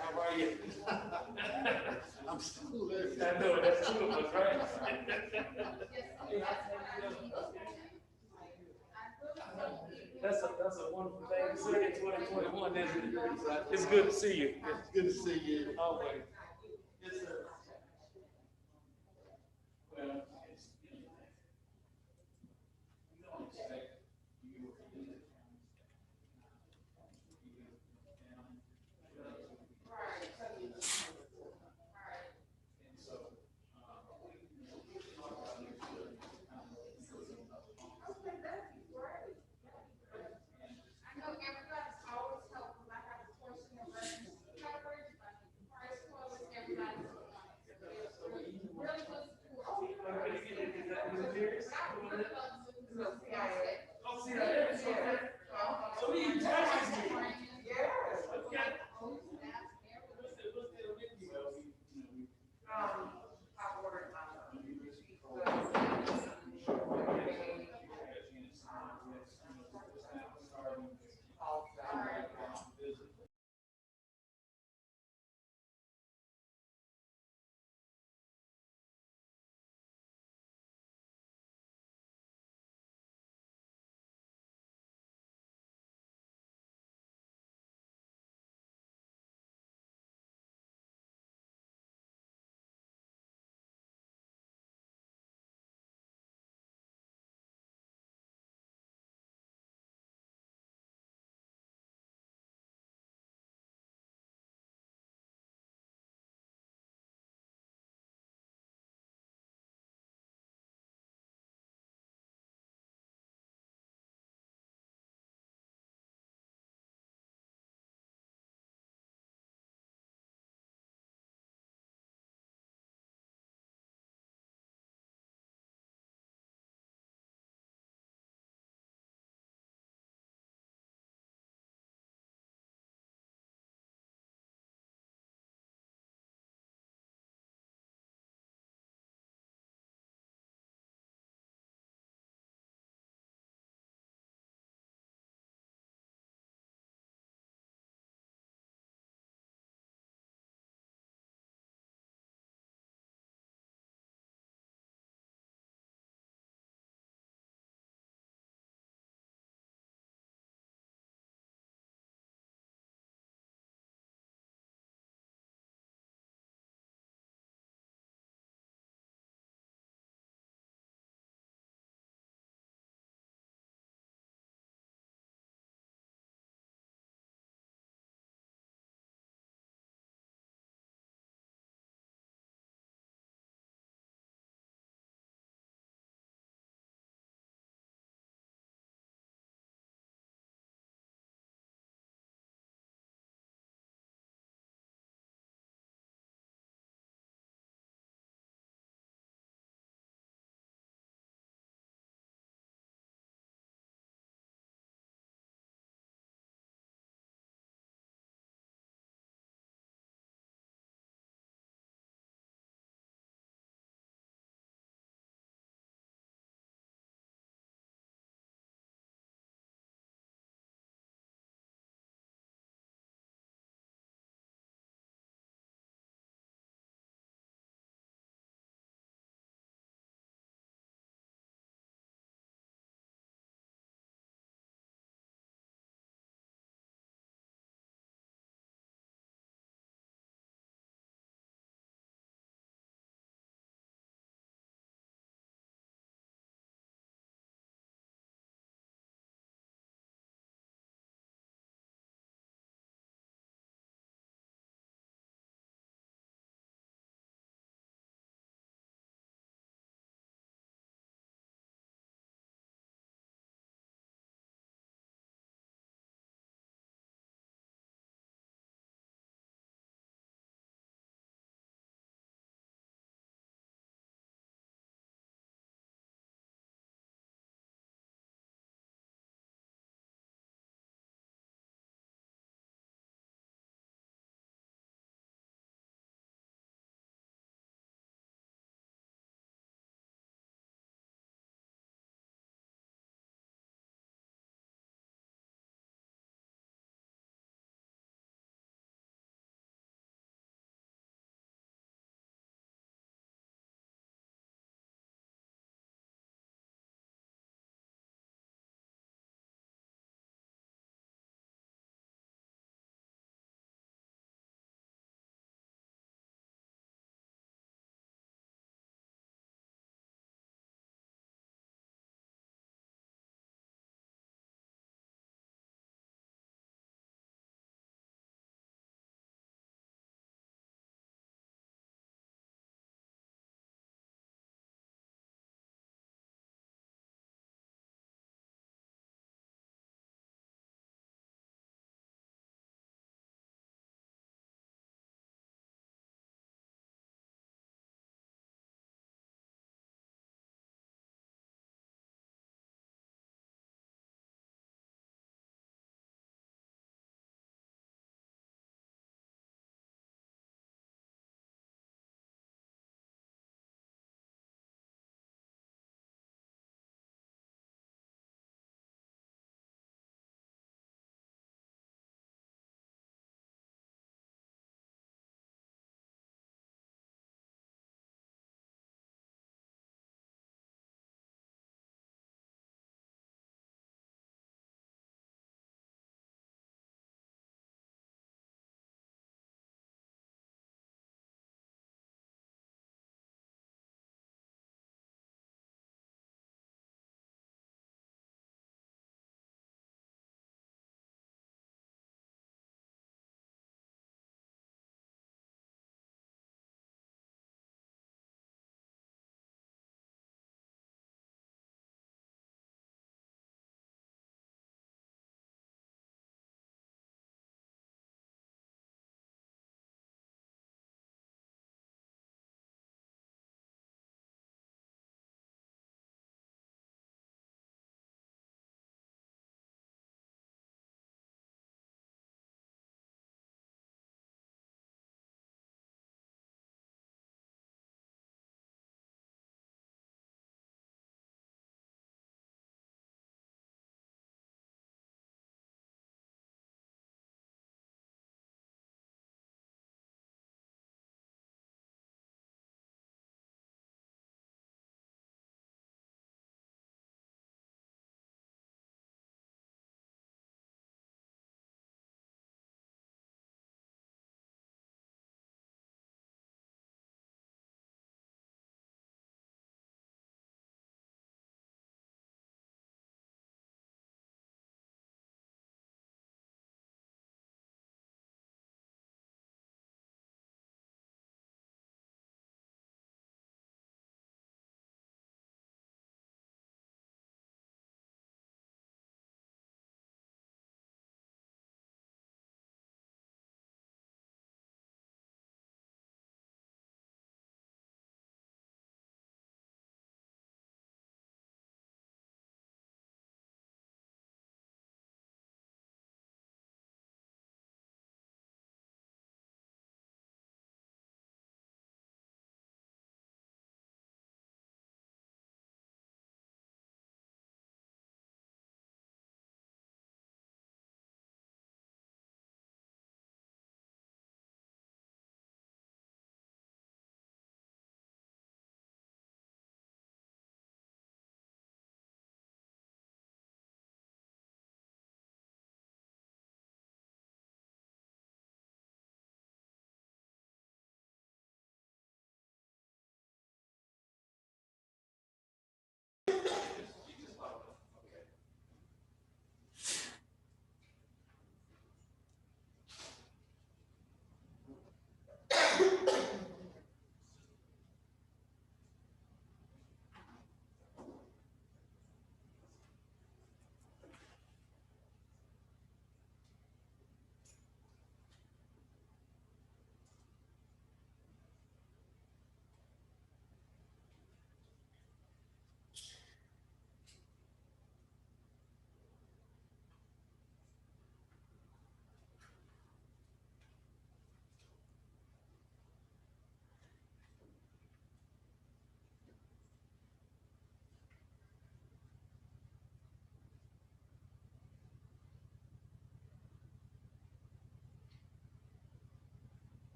How are you? I'm still there. I know, that's two of us, right? That's a wonderful thing to say in 2021, isn't it? It's good to see you. It's good to see you. Always. Yes, sir. Well,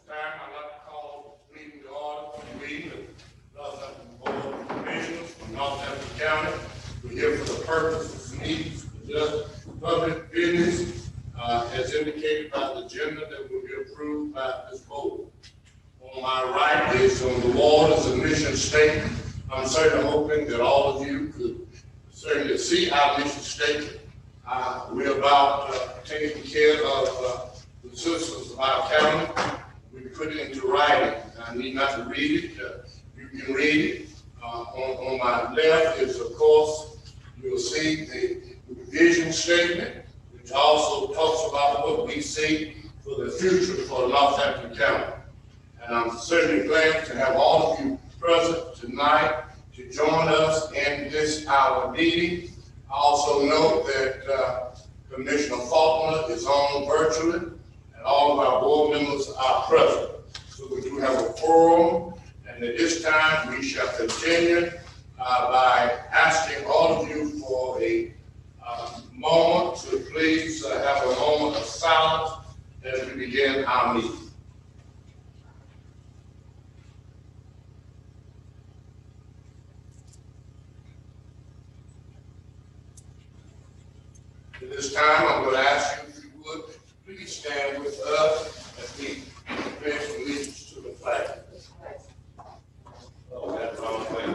Time I'd like to call the meeting to order, the meeting of Northampton Board of Commissioners from Northampton County. We're here for the purpose of the meeting to conduct public business as indicated by the agenda that will be approved by this board. On my right is on the wall is a mission statement. I'm certainly hoping that all of you could certainly see our mission statement. We're about taking care of the citizens of our county. We put it into writing. I need not to read it. You can read it. On my left is, of course, you'll see the vision statement, which also talks about what we see for the future for Northampton County. And I'm certainly glad to have all of you present tonight to join us in this our meeting. I also know that Commissioner Faulkner is on virtually, and all of our board members are present. So we do have a forum, and at this time we shall continue by asking all of you for a moment to please have a moment of silence as we begin our meeting. At this time, I'm going to ask you if you would please stand with us as we pledge allegiance to the flag. Oh, that's wrong flag.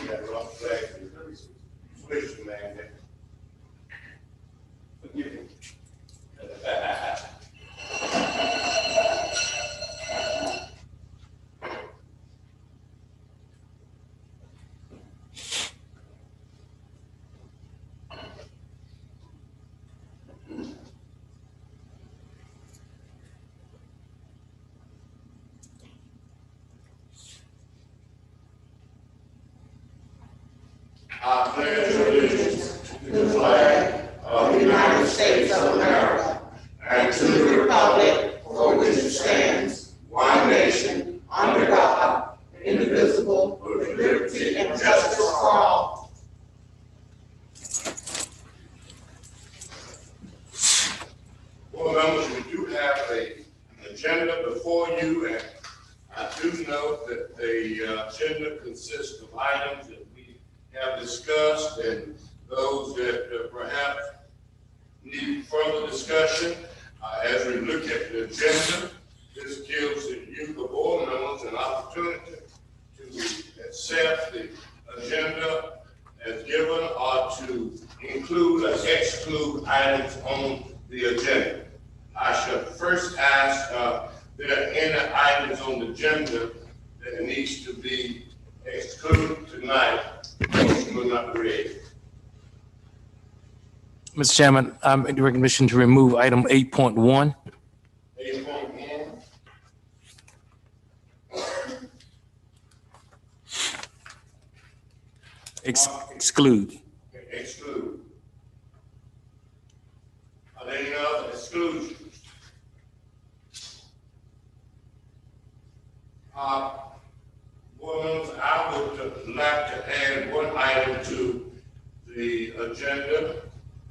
That's wrong flag. Switch the man there. Forgive me. I pledge allegiance to the flag of the United States of America and to the republic for which it stands, one nation, under God, indivisible, with liberty and justice for all. Board members, we do have an agenda before you, and I do note that the agenda consists of items that we have discussed and those that perhaps need further discussion. As we look at the agenda, this gives you, the board members, an opportunity to accept the agenda as given or to include or exclude items on the agenda. I should first ask, there are any items on the agenda that needs to be excluded tonight? Will not be read. Mr. Chairman, I'm in recognition to remove item 8.1. 8.1. Exclude. Exclude. Are there any other exclusions? Board members, I would like to add one item to the agenda,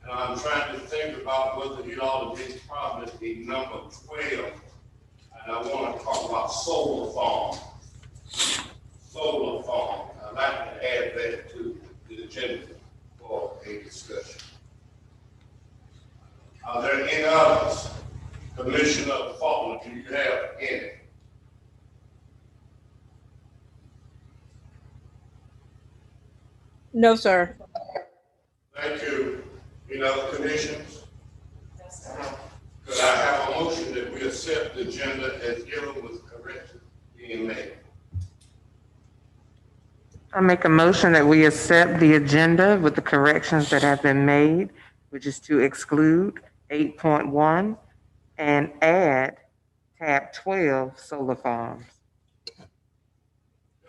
And I'm trying to think about whether it ought to be probably the number 12. And I want to talk about solar farm. Solar farm. I'd like to add that to the agenda for a discussion. Are there any others? Commissioner Faulkner, do you have any? No, sir. Thank you. Any other commissions? Could I have a motion that we accept the agenda as given with corrections being made? I make a motion that we accept the agenda with the corrections that have been made, which is to exclude 8.1 and add tab 12 solar farms. Could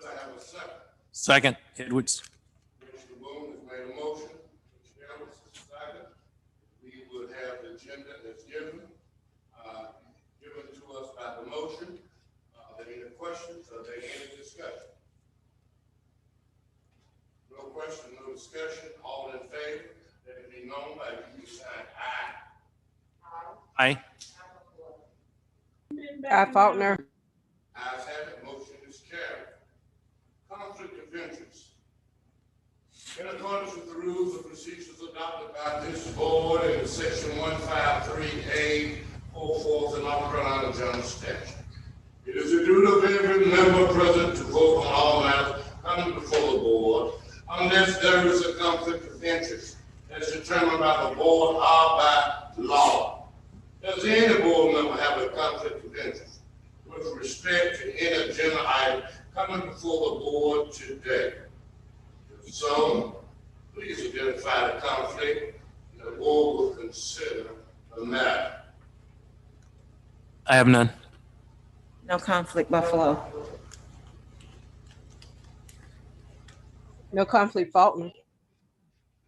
I have a second? Second, Edwards. Commissioner Boone has made a motion. Commissioner Edwards has seconded. We would have the agenda as given to us by the motion. Are there any questions? Are there any discussion? No question, no discussion. All in favor, let it be known by you sign aye. Aye. Faulkner. Ayes have it, motion is carried. Conflict of interest. In accordance with the rules and procedures adopted by this board in section 153A, 44 of the North Carolina General Statute, it is the duty of every member present to vote on all matters coming before the board, unless there is a conflict of interest as determined by the board or by law. Does any board member have a conflict of interest with respect to any agenda item coming before the board today? If so, please identify the conflict and the board will consider the matter. I have none. No conflict, Buffalo. No conflict, Faulkner.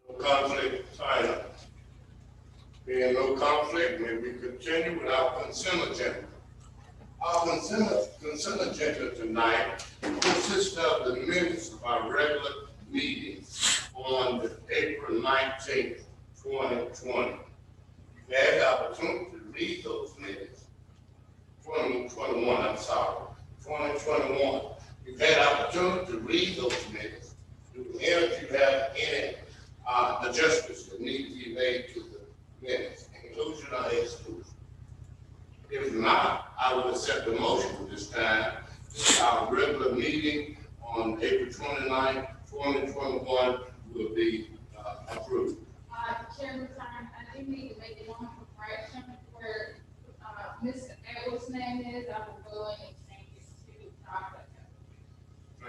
No conflict, Tyler. Being no conflict, may we continue with our consent agenda. Our consent agenda tonight consists of the minutes of our regular meeting on April 19th, 2020. You had the opportunity to read those minutes. 2021, I'm sorry, 2021. You've had opportunity to read those minutes. Do any of you have any adjustments that need to be made to the minutes, inclusion or exclusion? If not, I will accept the motion at this time. Our regular meeting on April 29th, 2021 will be approved. Chairman, I do need to make one correction where Mr. Edwards' name is. I will go in and change it to Dr.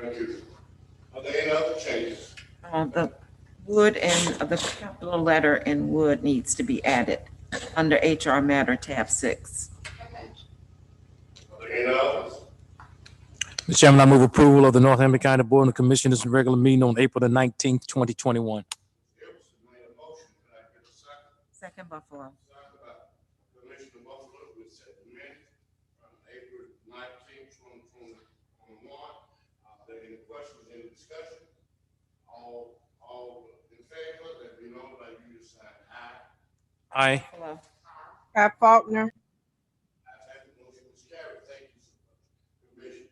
Thank you. Are there any other changes? The wood and the capital letter in wood needs to be added under HR matter tab 6. Okay. Are there any others? Mr. Chairman, I move approval of the Northampton County Board of Commissioners regular meeting on April the 19th, 2021. Edwards made a motion. Can I get a second? Second, Buffalo. Second by Commissioner Buffalo, we set the minutes from April 19th, 2021. Are there any questions, any discussion? All in favor, let me know by you to sign aye. Aye. Buffalo. Faulkner. I have the motion was carried. Thank you so much, Commission.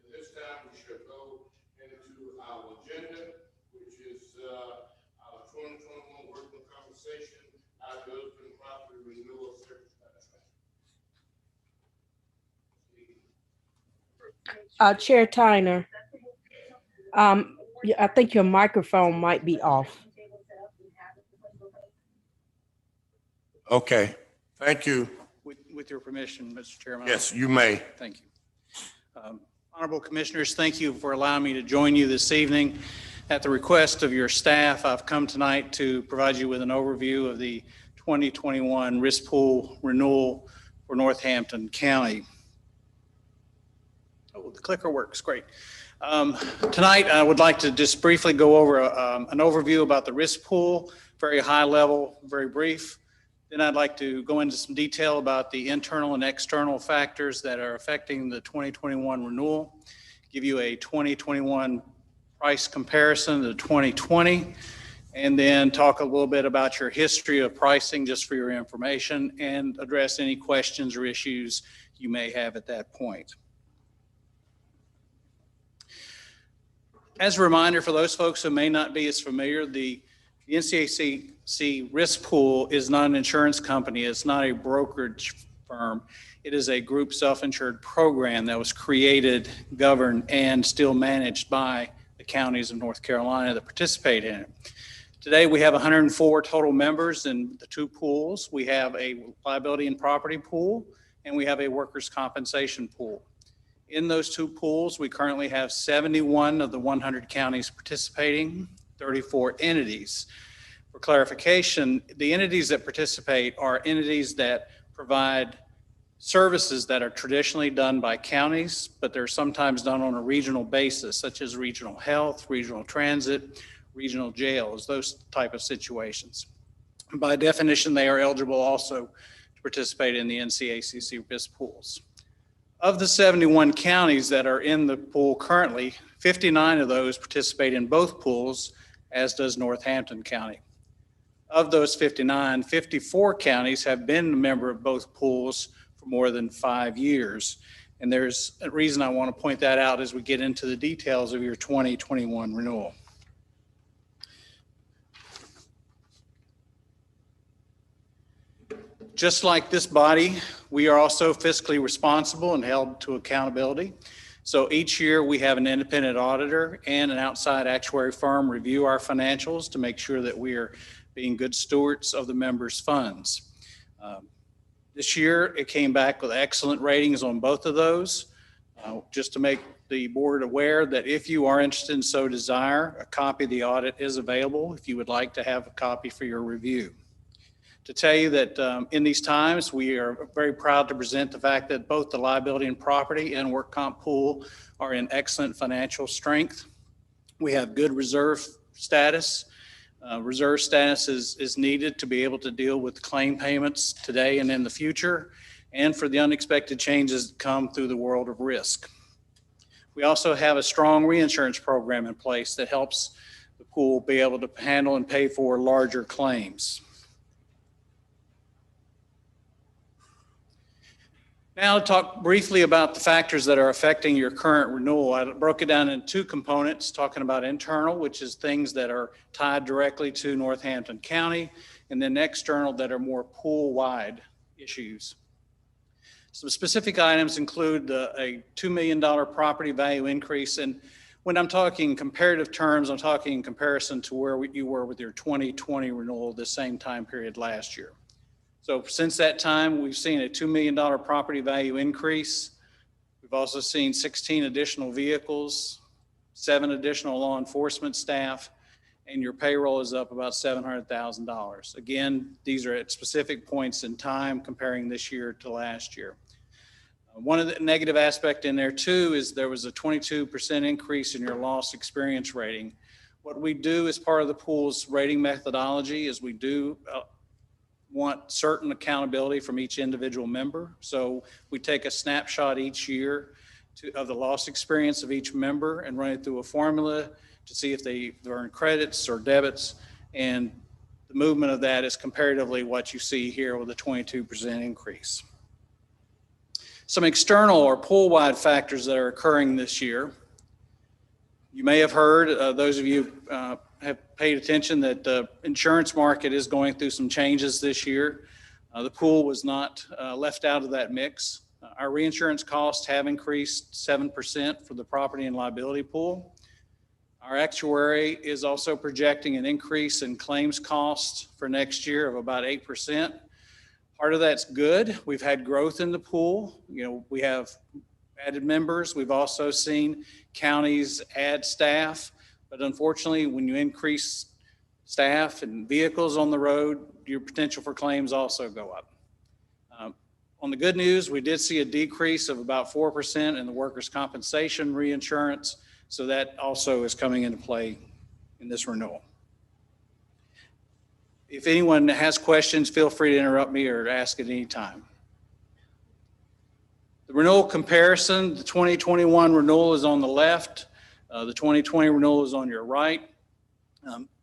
At this time, we shall go into our agenda, which is our 2021 working conversation, our development property renewal service contract. Chair Tyner. I think your microphone might be off. Okay, thank you. With your permission, Mr. Chairman. Yes, you may. Thank you. Honorable Commissioners, thank you for allowing me to join you this evening. At the request of your staff, I've come tonight to provide you with an overview of the 2021 risk pool renewal for Northampton County. Oh, the clicker works, great. Tonight, I would like to just briefly go over an overview about the risk pool, very high level, very brief. Then I'd like to go into some detail about the internal and external factors that are affecting the 2021 renewal, give you a 2021 price comparison to 2020, and then talk a little bit about your history of pricing just for your information, and address any questions or issues you may have at that point. As a reminder for those folks who may not be as familiar, the NCAC risk pool is not an insurance company. It's not a brokerage firm. It is a group self-insured program that was created, governed, and still managed by the counties of North Carolina that participate in it. Today, we have 104 total members in the two pools. We have a liability and property pool, and we have a workers' compensation pool. In those two pools, we currently have 71 of the 100 counties participating, 34 entities. For clarification, the entities that participate are entities that provide services that are traditionally done by counties, but they're sometimes done on a regional basis, such as regional health, regional transit, regional jails, those type of situations. By definition, they are eligible also to participate in the NCACC risk pools. Of the 71 counties that are in the pool currently, 59 of those participate in both pools, as does Northampton County. Of those 59, 54 counties have been a member of both pools for more than 5 years. And there's a reason I want to point that out as we get into the details of your 2021 renewal. Just like this body, we are also fiscally responsible and held to accountability. So each year we have an independent auditor and an outside actuary firm review our financials to make sure that we are being good stewards of the members' funds. This year it came back with excellent ratings on both of those. Just to make the board aware that if you are interested and so desire, a copy of the audit is available if you would like to have a copy for your review. To tell you that in these times, we are very proud to present the fact that both the liability and property and work comp pool are in excellent financial strength. We have good reserve status. Reserve status is needed to be able to deal with claim payments today and in the future, and for the unexpected changes that come through the world of risk. We also have a strong reinsurance program in place that helps the pool be able to handle and pay for larger claims. Now to talk briefly about the factors that are affecting your current renewal. I broke it down in two components, talking about internal, which is things that are tied directly to Northampton County, and then external that are more pool-wide issues. Some specific items include a $2 million property value increase. And when I'm talking comparative terms, I'm talking in comparison to where you were with your 2020 renewal the same time period last year. So since that time, we've seen a $2 million property value increase. We've also seen 16 additional vehicles, 7 additional law enforcement staff, and your payroll is up about $700,000. Again, these are at specific points in time comparing this year to last year. One of the negative aspects in there too is there was a 22% increase in your loss experience rating. What we do as part of the pool's rating methodology is we do want certain accountability from each individual member. So we take a snapshot each year of the loss experience of each member and run it through a formula to see if they earn credits or debits. And the movement of that is comparatively what you see here with a 22% increase. Some external or pool-wide factors that are occurring this year. You may have heard, those of you have paid attention, that the insurance market is going through some changes this year. The pool was not left out of that mix. Our reinsurance costs have increased 7% for the property and liability pool. Our actuary is also projecting an increase in claims costs for next year of about 8%. Part of that's good. We've had growth in the pool. You know, we have added members. We've also seen counties add staff. But unfortunately, when you increase staff and vehicles on the road, your potential for claims also go up. On the good news, we did see a decrease of about 4% in the workers' compensation reinsurance. So that also is coming into play in this renewal. If anyone has questions, feel free to interrupt me or ask at any time. The renewal comparison, the 2021 renewal is on the left. The 2020 renewal is on your right.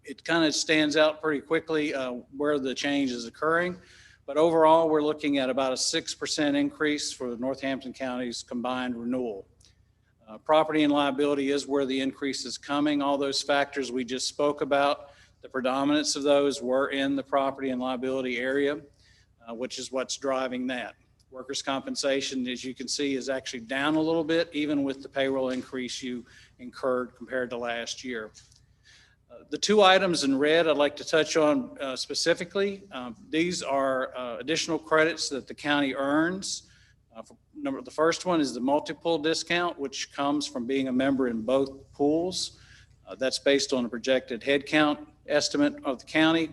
it kind of stands out pretty quickly where the change is occurring. But overall, we're looking at about a 6% increase for Northampton County's combined renewal. Property and liability is where the increase is coming. All those factors we just spoke about, the predominance of those were in the property and liability area, which is what's driving that. Workers' compensation, as you can see, is actually down a little bit, even with the payroll increase you incurred compared to last year. The two items in red I'd like to touch on specifically. These are additional credits that the county earns. The first one is the multi-pool discount, which comes from being a member in both pools. That's based on a projected head count estimate of the county.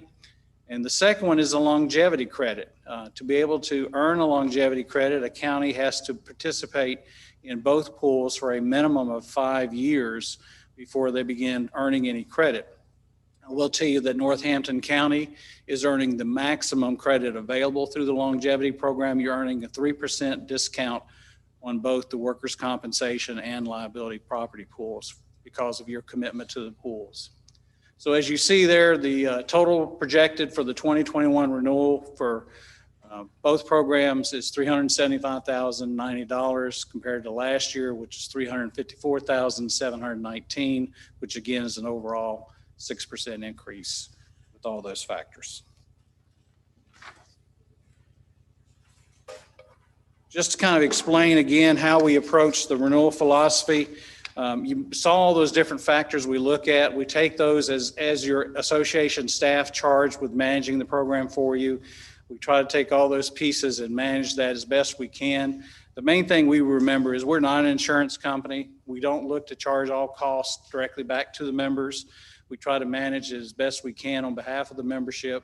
And the second one is a longevity credit. To be able to earn a longevity credit, a county has to participate in both pools for a minimum of 5 years before they begin earning any credit. I will tell you that Northampton County is earning the maximum credit available through the longevity program. You're earning a 3% discount on both the workers' compensation and liability property pools because of your commitment to the pools. So as you see there, the total projected for the 2021 renewal for both programs is $375,090 compared to last year, which is $354,719, which again is an overall 6% increase with all those factors. Just to kind of explain again how we approach the renewal philosophy. You saw all those different factors we look at. We take those as your association staff charged with managing the program for you. We try to take all those pieces and manage that as best we can. The main thing we remember is we're not an insurance company. We don't look to charge all costs directly back to the members. We try to manage it as best we can on behalf of the membership,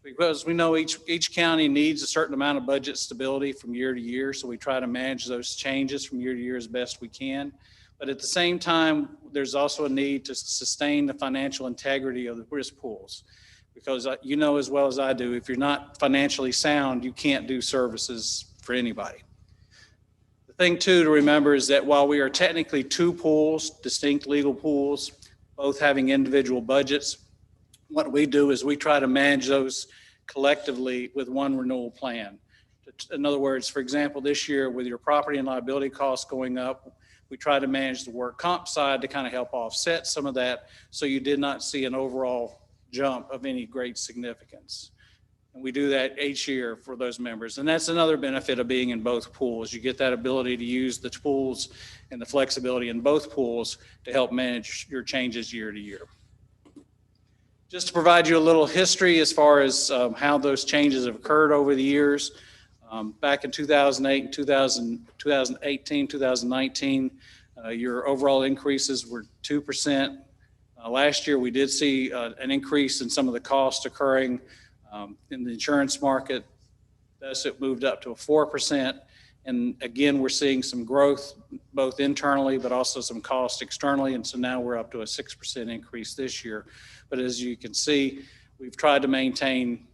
because we know each county needs a certain amount of budget stability from year to year. So we try to manage those changes from year to year as best we can. But at the same time, there's also a need to sustain the financial integrity of the risk pools, because you know as well as I do, if you're not financially sound, you can't do services for anybody. The thing too to remember is that while we are technically two pools, distinct legal pools, both having individual budgets, what we do is we try to manage those collectively with one renewal plan. In other words, for example, this year with your property and liability costs going up, we try to manage the work comp side to kind of help offset some of that, so you did not see an overall jump of any great significance. And we do that each year for those members. And that's another benefit of being in both pools. You get that ability to use the tools and the flexibility in both pools to help manage your changes year to year. Just to provide you a little history as far as how those changes have occurred over the years. Back in 2008, 2018, 2019, your overall increases were 2%. Last year, we did see an increase in some of the costs occurring in the insurance market. Thus, it moved up to a 4%. And again, we're seeing some growth both internally, but also some cost externally. And so now we're up to a 6% increase this year. But as you can see, we've tried to maintain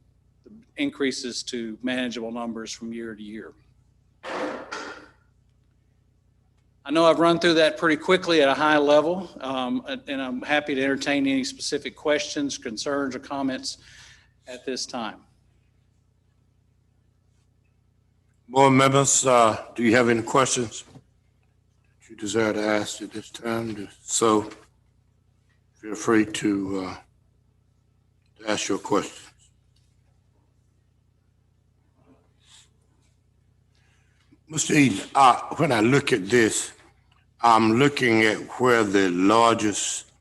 the increases to manageable numbers from year to year. I know I've run through that pretty quickly at a high level, and I'm happy to entertain any specific questions, concerns, or comments at this time. Board members, do you have any questions that you desire to ask at this time? So feel free to ask your questions. Mr. Eden, when I look at this, I'm looking at where the largest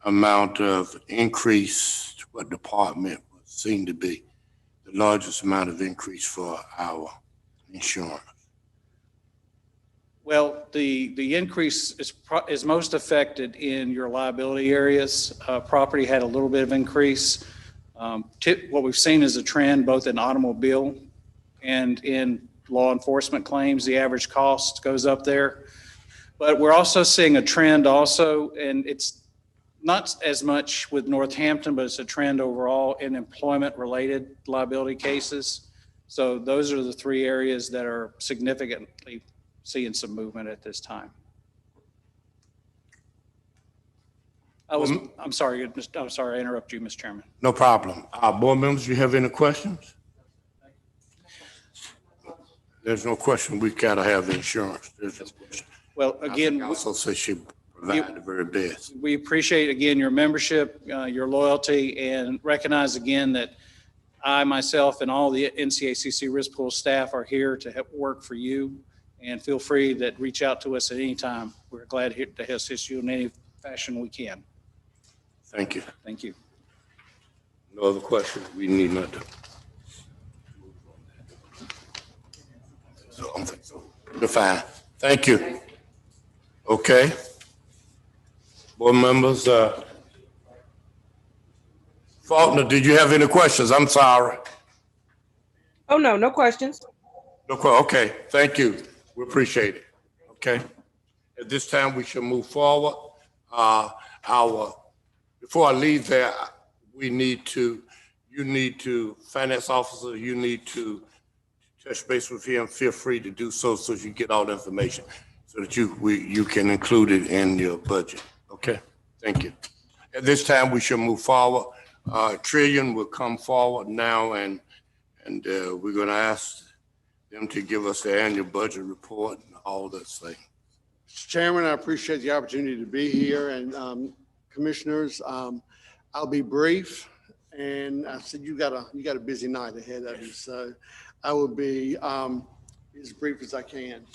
amount of increase, what department seemed to be the largest amount of increase for our insurance. Well, the increase is most affected in your liability areas. Property had a little bit of increase. What we've seen is a trend both in automobile and in law enforcement claims. The average cost goes up there. But we're also seeing a trend also, and it's not as much with Northampton, but it's a trend overall in employment-related liability cases. So those are the three areas that are significantly seeing some movement at this time. I'm sorry, I interrupted you, Mr. Chairman. No problem. Board members, you have any questions? There's no question. We gotta have insurance. There's no question. Well, again, Also says she provided the very best. we appreciate, again, your membership, your loyalty, and recognize again that I, myself, and all the NCACC Risk Pool staff are here to help work for you. And feel free to reach out to us at any time. We're glad to assist you in any fashion we can. Thank you. Thank you. No other questions? We need not to. So I'm thinking so. You're fine. Thank you. Okay. Board members, Faulkner, did you have any questions? I'm sorry. Oh, no, no questions. Okay, thank you. We appreciate it. Okay. At this time, we shall move forward. Before I leave there, you need to, finance officer, you need to touch base with him. Feel free to do so you get all the information so that you can include it in your budget. Okay, thank you. At this time, we shall move forward. Trillion will come forward now, and we're going to ask them to give us the annual budget report and all that thing. Mr. Chairman, I appreciate the opportunity to be here, and commissioners, I'll be brief. And I said you got a busy night ahead of you, so I will be as brief as I can,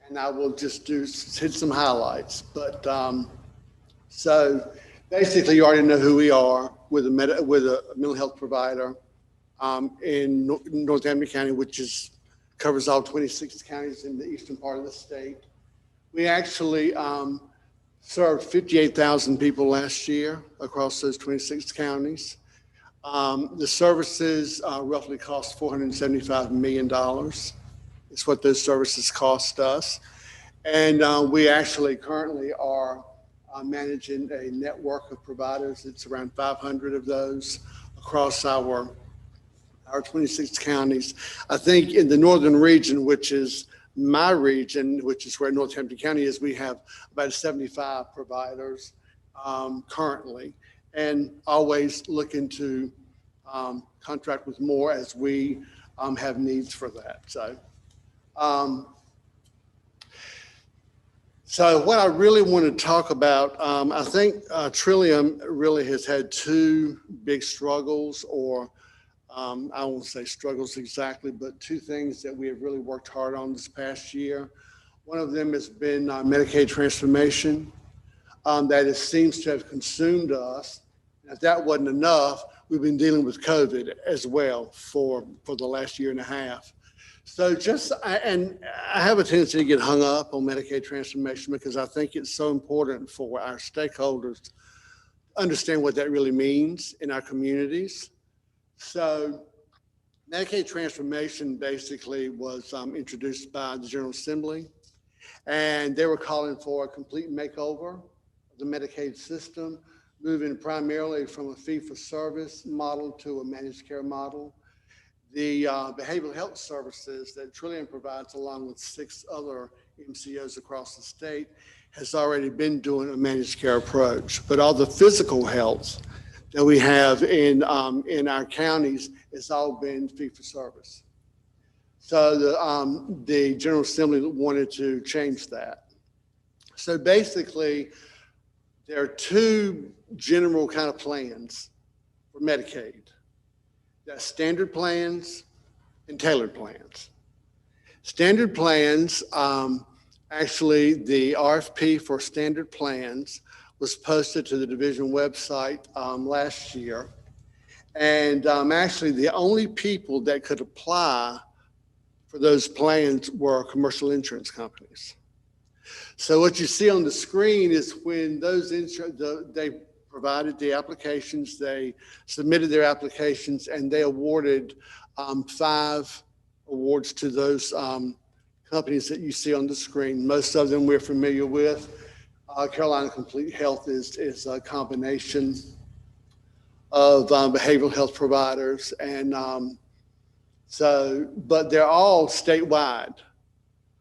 and I will just hit some highlights. But so basically, you already know who we are with a mental health provider in Northampton County, which covers all 26 counties in the eastern part of the state. We actually served 58,000 people last year across those 26 counties. The services roughly cost $475 million. It's what those services cost us. And we actually currently are managing a network of providers. It's around 500 of those across our 26 counties. I think in the northern region, which is my region, which is where Northampton County is, we have about 75 providers currently, and always looking to contract with more as we have needs for that. So what I really want to talk about, I think Trillium really has had two big struggles, or I won't say struggles exactly, but two things that we have really worked hard on this past year. One of them has been Medicaid Transformation that seems to have consumed us. If that wasn't enough, we've been dealing with COVID as well for the last year and a half. So and I have a tendency to get hung up on Medicaid Transformation because I think it's so important for our stakeholders to understand what that really means in our communities. So Medicaid Transformation basically was introduced by the General Assembly, and they were calling for a complete makeover of the Medicaid system, moving primarily from a fee-for-service model to a managed care model. The behavioral health services that Trillium provides, along with 6 other MCOs across the state, has already been doing a managed care approach. But all the physical health that we have in our counties has all been fee-for-service. So the General Assembly wanted to change that. So basically, there are 2 general kind of plans for Medicaid. That's standard plans and tailored plans. Standard plans, actually the RFP for standard plans was posted to the division website last year. And actually the only people that could apply for those plans were commercial insurance companies. So what you see on the screen is when those they provided the applications, they submitted their applications, and they awarded 5 awards to those companies that you see on the screen. Most of them we're familiar with. Carolina Complete Health is a combination of behavioral health providers, and but they're all statewide,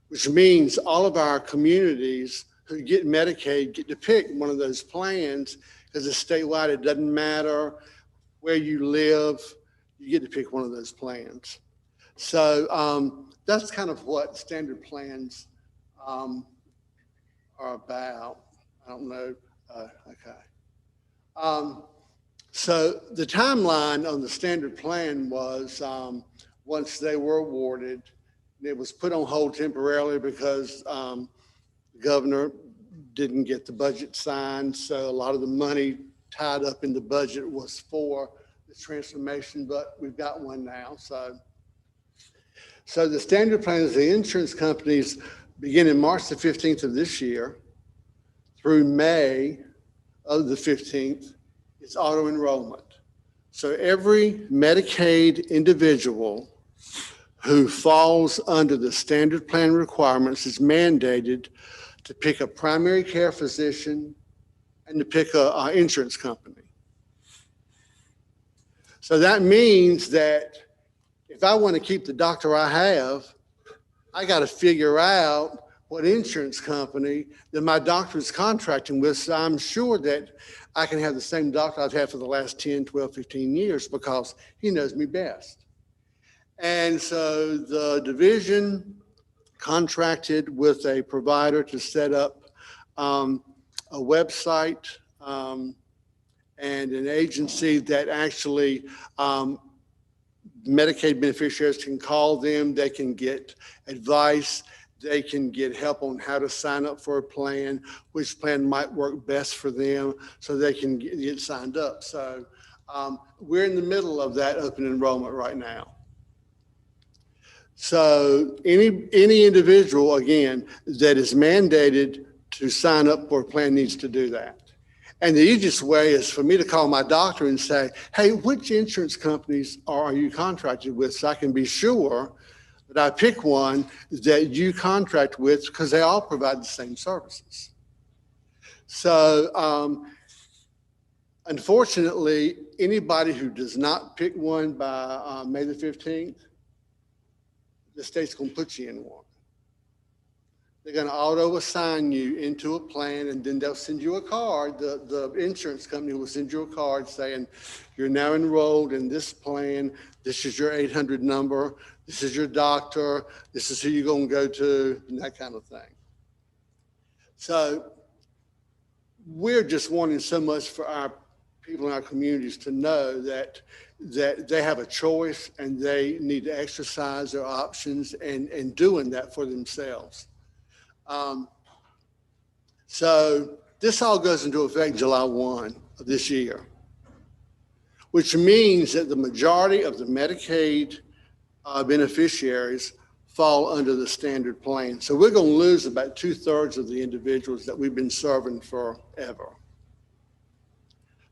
which means all of our communities who get Medicaid get to pick one of those plans because it's statewide. It doesn't matter where you live, you get to pick one of those plans. So that's kind of what standard plans are about. I don't know. Okay. So the timeline on the standard plan was once they were awarded, it was put on hold temporarily because the governor didn't get the budget signed. So a lot of the money tied up in the budget was for the transformation, but we've got one now. So the standard plan is the insurance companies beginning March the 15th of this year through May of the 15th, it's auto enrollment. So every Medicaid individual who falls under the standard plan requirements is mandated to pick a primary care physician and to pick an insurance company. So that means that if I want to keep the doctor I have, I got to figure out what insurance company that my doctor is contracting with, so I'm sure that I can have the same doctor I've had for the last 10, 12, 15 years because he knows me best. And so the division contracted with a provider to set up a website and an agency that actually Medicaid beneficiaries can call them, they can get advice, they can get help on how to sign up for a plan, which plan might work best for them so they can get signed up. So we're in the middle of that open enrollment right now. So any individual, again, that is mandated to sign up for a plan needs to do that. And the easiest way is for me to call my doctor and say, hey, which insurance companies are you contracted with so I can be sure that I pick one that you contract with because they all provide the same services. So unfortunately, anybody who does not pick one by May the 15th, the state's going to put you in one. They're going to auto assign you into a plan, and then they'll send you a card. The insurance company will send you a card saying, you're now enrolled in this plan. This is your 800 number. This is your doctor. This is who you're going to go to, and that kind of thing. So we're just wanting so much for our people in our communities to know that they have a choice and they need to exercise their options and doing that for themselves. So this all goes into effect July 1 of this year, which means that the majority of the Medicaid beneficiaries fall under the standard plan. So we're going to lose about 2/3 of the individuals that we've been serving forever,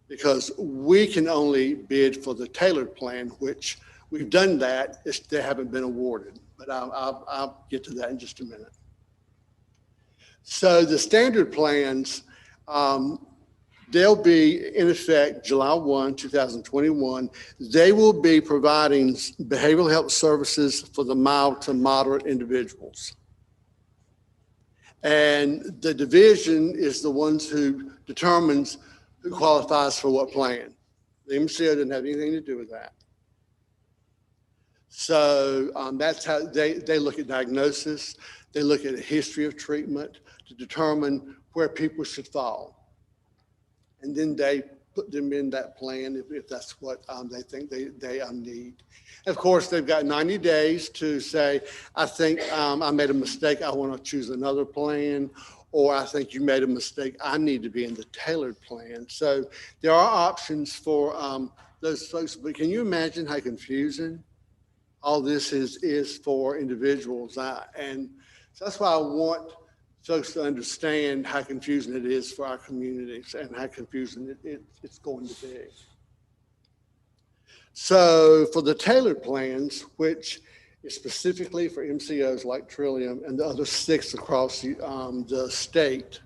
because we can only bid for the tailored plan, which we've done that. They haven't been awarded, but I'll get to that in just a minute. So the standard plans, they'll be in effect July 1, 2021. They will be providing behavioral health services for the mild to moderate individuals. And the division is the ones who determines who qualifies for what plan. The MCO doesn't have anything to do with that. So that's how they look at diagnosis. They look at a history of treatment to determine where people should fall. And then they put them in that plan if that's what they think they need. And of course, they've got 90 days to say, I think I made a mistake. I want to choose another plan. Or I think you made a mistake. I need to be in the tailored plan. So there are options for those folks. But can you imagine how confusing all this is for individuals? And so that's why I want folks to understand how confusing it is for our communities and how confusing it's going to be. So for the tailored plans, which is specifically for MCOs like Trillium and the other 6 across the state,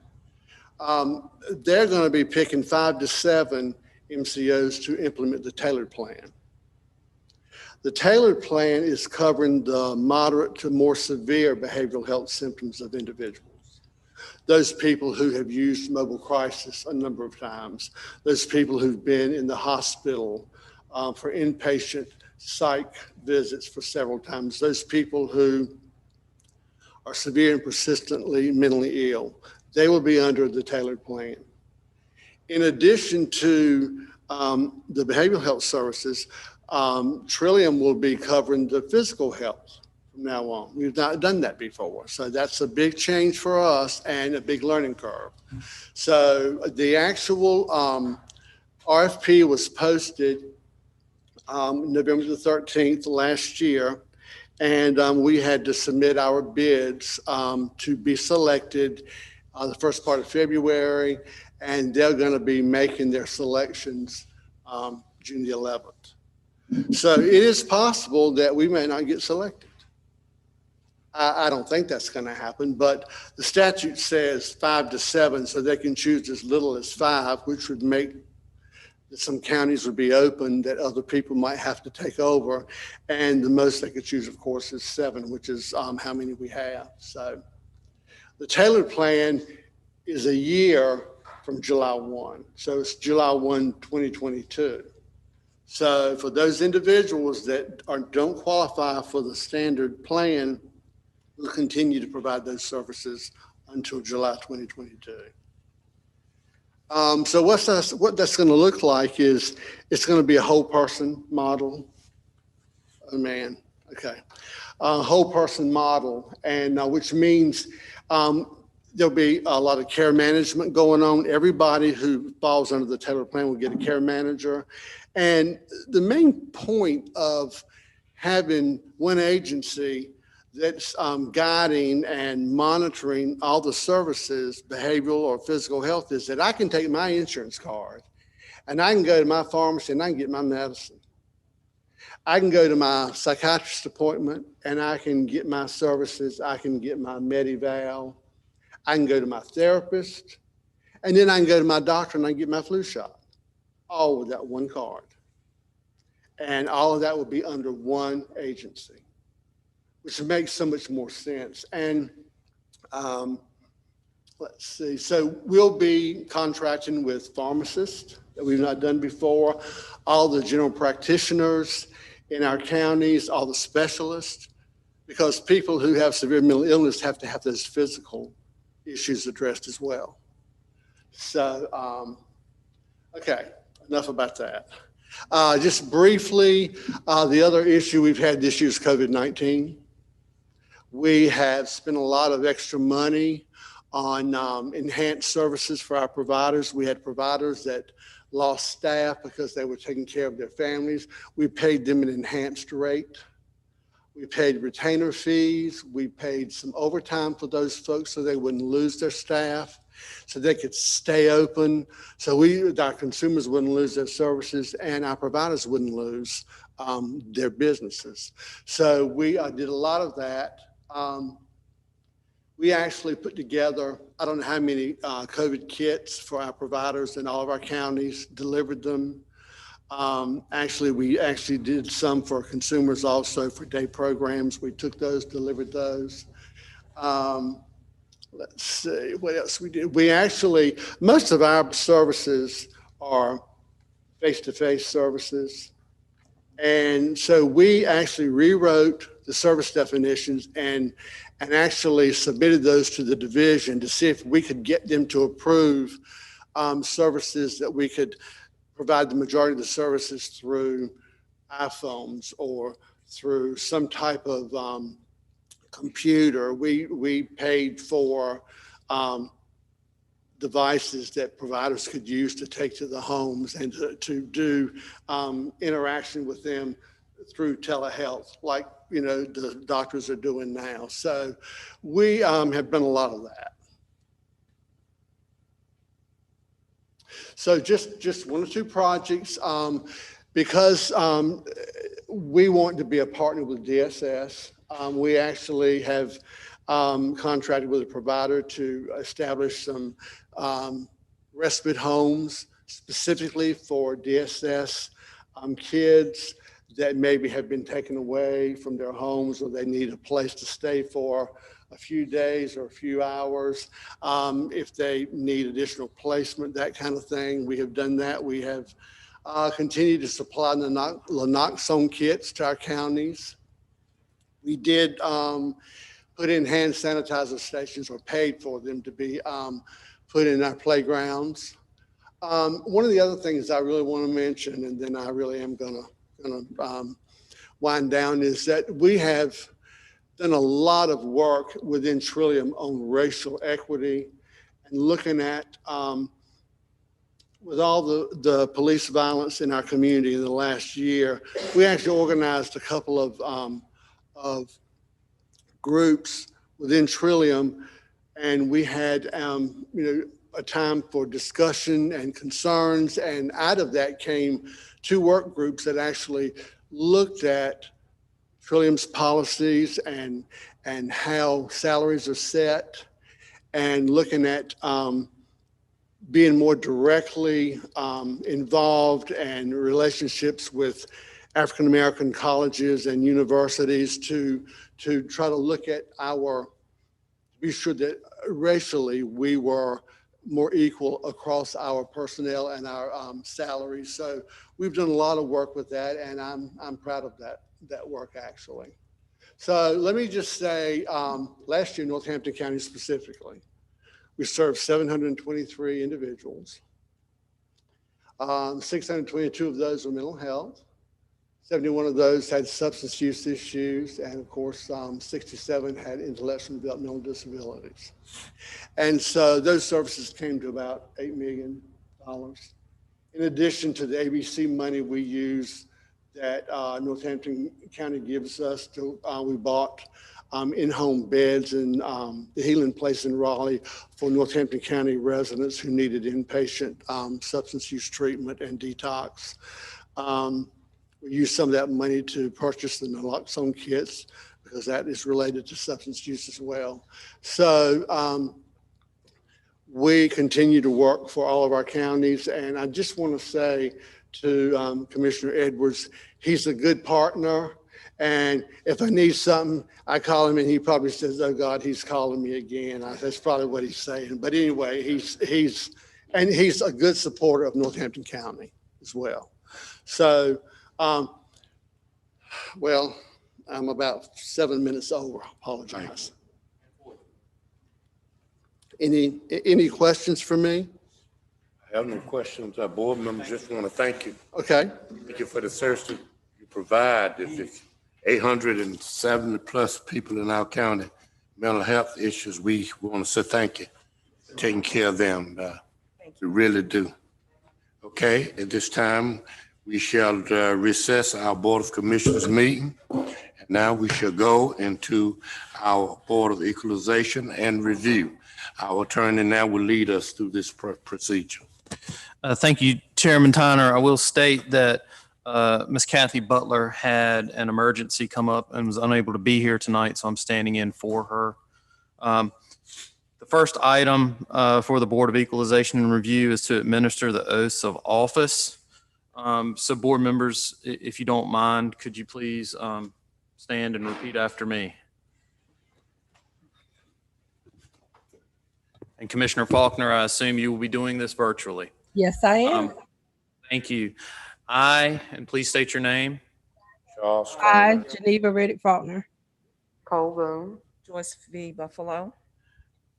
they're going to be picking 5 to 7 MCOs to implement the tailored plan. The tailored plan is covering the moderate to more severe behavioral health symptoms of individuals. those people who have used mobile crisis a number of times, those people who've been in the hospital for inpatient psych visits for several times, those people who are severe and persistently mentally ill, they will be under the tailored plan. In addition to the behavioral health services, Trillium will be covering the physical health from now on. We've not done that before. So that's a big change for us and a big learning curve. So the actual RFP was posted November the 13th last year. And we had to submit our bids to be selected the first part of February, and they're going to be making their selections June the 11th. So it is possible that we may not get selected. I don't think that's going to happen, but the statute says 5 to 7, so they can choose as little as 5, which would make some counties would be open that other people might have to take over. And the most they could choose, of course, is 7, which is how many we have. So the tailored plan is a year from July 1. So it's July 1, 2022. So for those individuals that don't qualify for the standard plan, we'll continue to provide those services until July 2022. So what that's going to look like is it's going to be a whole person model. Oh man, okay. A whole person model, and which means there'll be a lot of care management going on. Everybody who falls under the tailored plan will get a care manager. And the main point of having one agency that's guiding and monitoring all the services, behavioral or physical health, is that I can take my insurance card and I can go to my pharmacy and I can get my medicine. I can go to my psychiatrist appointment and I can get my services. I can get my Medi-Val. I can go to my therapist, and then I can go to my doctor and I can get my flu shot, all with that one card. And all of that will be under one agency, which makes so much more sense. And let's see, so we'll be contracting with pharmacists that we've not done before, all the general practitioners in our counties, all the specialists, because people who have severe mental illness have to have those physical issues addressed as well. So, okay, enough about that. Just briefly, the other issue we've had this year is COVID-19. We have spent a lot of extra money on enhanced services for our providers. We had providers that lost staff because they were taking care of their families. We paid them an enhanced rate. We paid retainer fees. We paid some overtime for those folks so they wouldn't lose their staff, so they could stay open. So our consumers wouldn't lose their services and our providers wouldn't lose their businesses. So we did a lot of that. We actually put together, I don't know how many COVID kits for our providers in all of our counties, delivered them. We actually did some for consumers also for day programs. We took those, delivered those. Let's see, what else we did. Most of our services are face-to-face services. And so we actually rewrote the service definitions and actually submitted those to the division to see if we could get them to approve services that we could provide the majority of the services through iPhones or through some type of computer. We paid for devices that providers could use to take to the homes and to do interaction with them through telehealth, like the doctors are doing now. So we have done a lot of that. So just one or two projects, because we want to be a partner with DSS. We actually have contracted with a provider to establish some respite homes specifically for DSS kids that maybe have been taken away from their homes, or they need a place to stay for a few days or a few hours. If they need additional placement, that kind of thing. We have done that. We have continued to supply the naloxone kits to our counties. We did put in hand sanitizer stations, or paid for them to be put in our playgrounds. One of the other things I really want to mention, and then I really am gonna wind down, is that we have done a lot of work within Trillium on racial equity and looking at, with all the police violence in our community in the last year, we actually organized a couple of groups within Trillium, and we had a time for discussion and concerns, and out of that came 2 work groups that actually looked at Trillium's policies and how salaries are set, and looking at being more directly involved and relationships with African American colleges and universities to try to look at be sure that racially we were more equal across our personnel and our salaries. So we've done a lot of work with that, and I'm proud of that work, actually. So let me just say, last year, Northampton County specifically, we served 723 individuals. 622 of those were mental health. 71 of those had substance use issues, and of course, 67 had intellectual and developmental disabilities. And so those services came to about $8 million. In addition to the ABC money we use that Northampton County gives us, we bought in-home beds in the Healing Place in Raleigh for Northampton County residents who needed inpatient substance use treatment and detox. We used some of that money to purchase the naloxone kits, because that is related to substance use as well. So we continue to work for all of our counties, and I just want to say to Commissioner Edwards, he's a good partner. And if I need something, I call him, and he probably says, "Oh God, he's calling me again." That's probably what he's saying. But anyway, he's a good supporter of Northampton County as well. So, well, I'm about 7 minutes over. I apologize. Any questions for me? I have no questions. Our board members just want to thank you. Okay. Thank you for the service you provide. There's 870 plus people in our county, mental health issues. We want to say thank you for taking care of them. We really do. Okay, at this time, we shall recess our Board of Commissioners meeting. And now we shall go into our Board of Equalization and Review. Our attorney now will lead us through this procedure. Thank you, Chairman Tyner. I will state that Ms. Kathy Butler had an emergency come up and was unable to be here tonight, so I'm standing in for her. The first item for the Board of Equalization and Review is to administer the oaths of office. So board members, if you don't mind, could you please stand and repeat after me? And Commissioner Faulkner, I assume you will be doing this virtually. Yes, I am. Thank you. I, and please state your name. Charles. I, Geneva Reddick Faulkner, Cole Boone, Joyce V. Buffalo,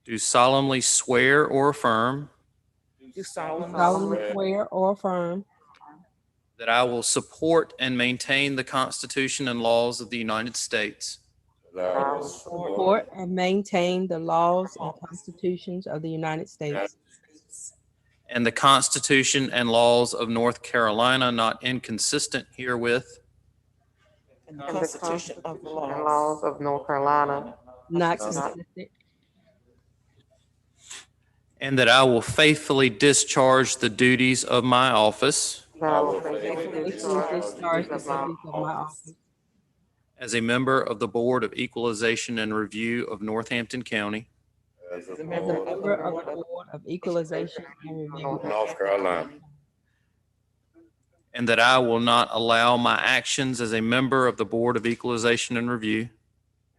Do solemnly swear or affirm do solemnly solemnly swear or affirm that I will support and maintain the Constitution and laws of the United States support and maintain the laws and constitutions of the United States and the Constitution and laws of North Carolina, not inconsistent herewith, and the and the Constitution of the and laws laws of North Carolina, not consistent, and that I will faithfully discharge the duties of my office that I will faithfully faithfully discharge the of my duties of my office as a member of the Board of Equalization and Review of Northampton County, as a as a member of member of the Board of Equalization and Review, North Carolina. and that I will not allow my actions as a member of the Board of Equalization and Review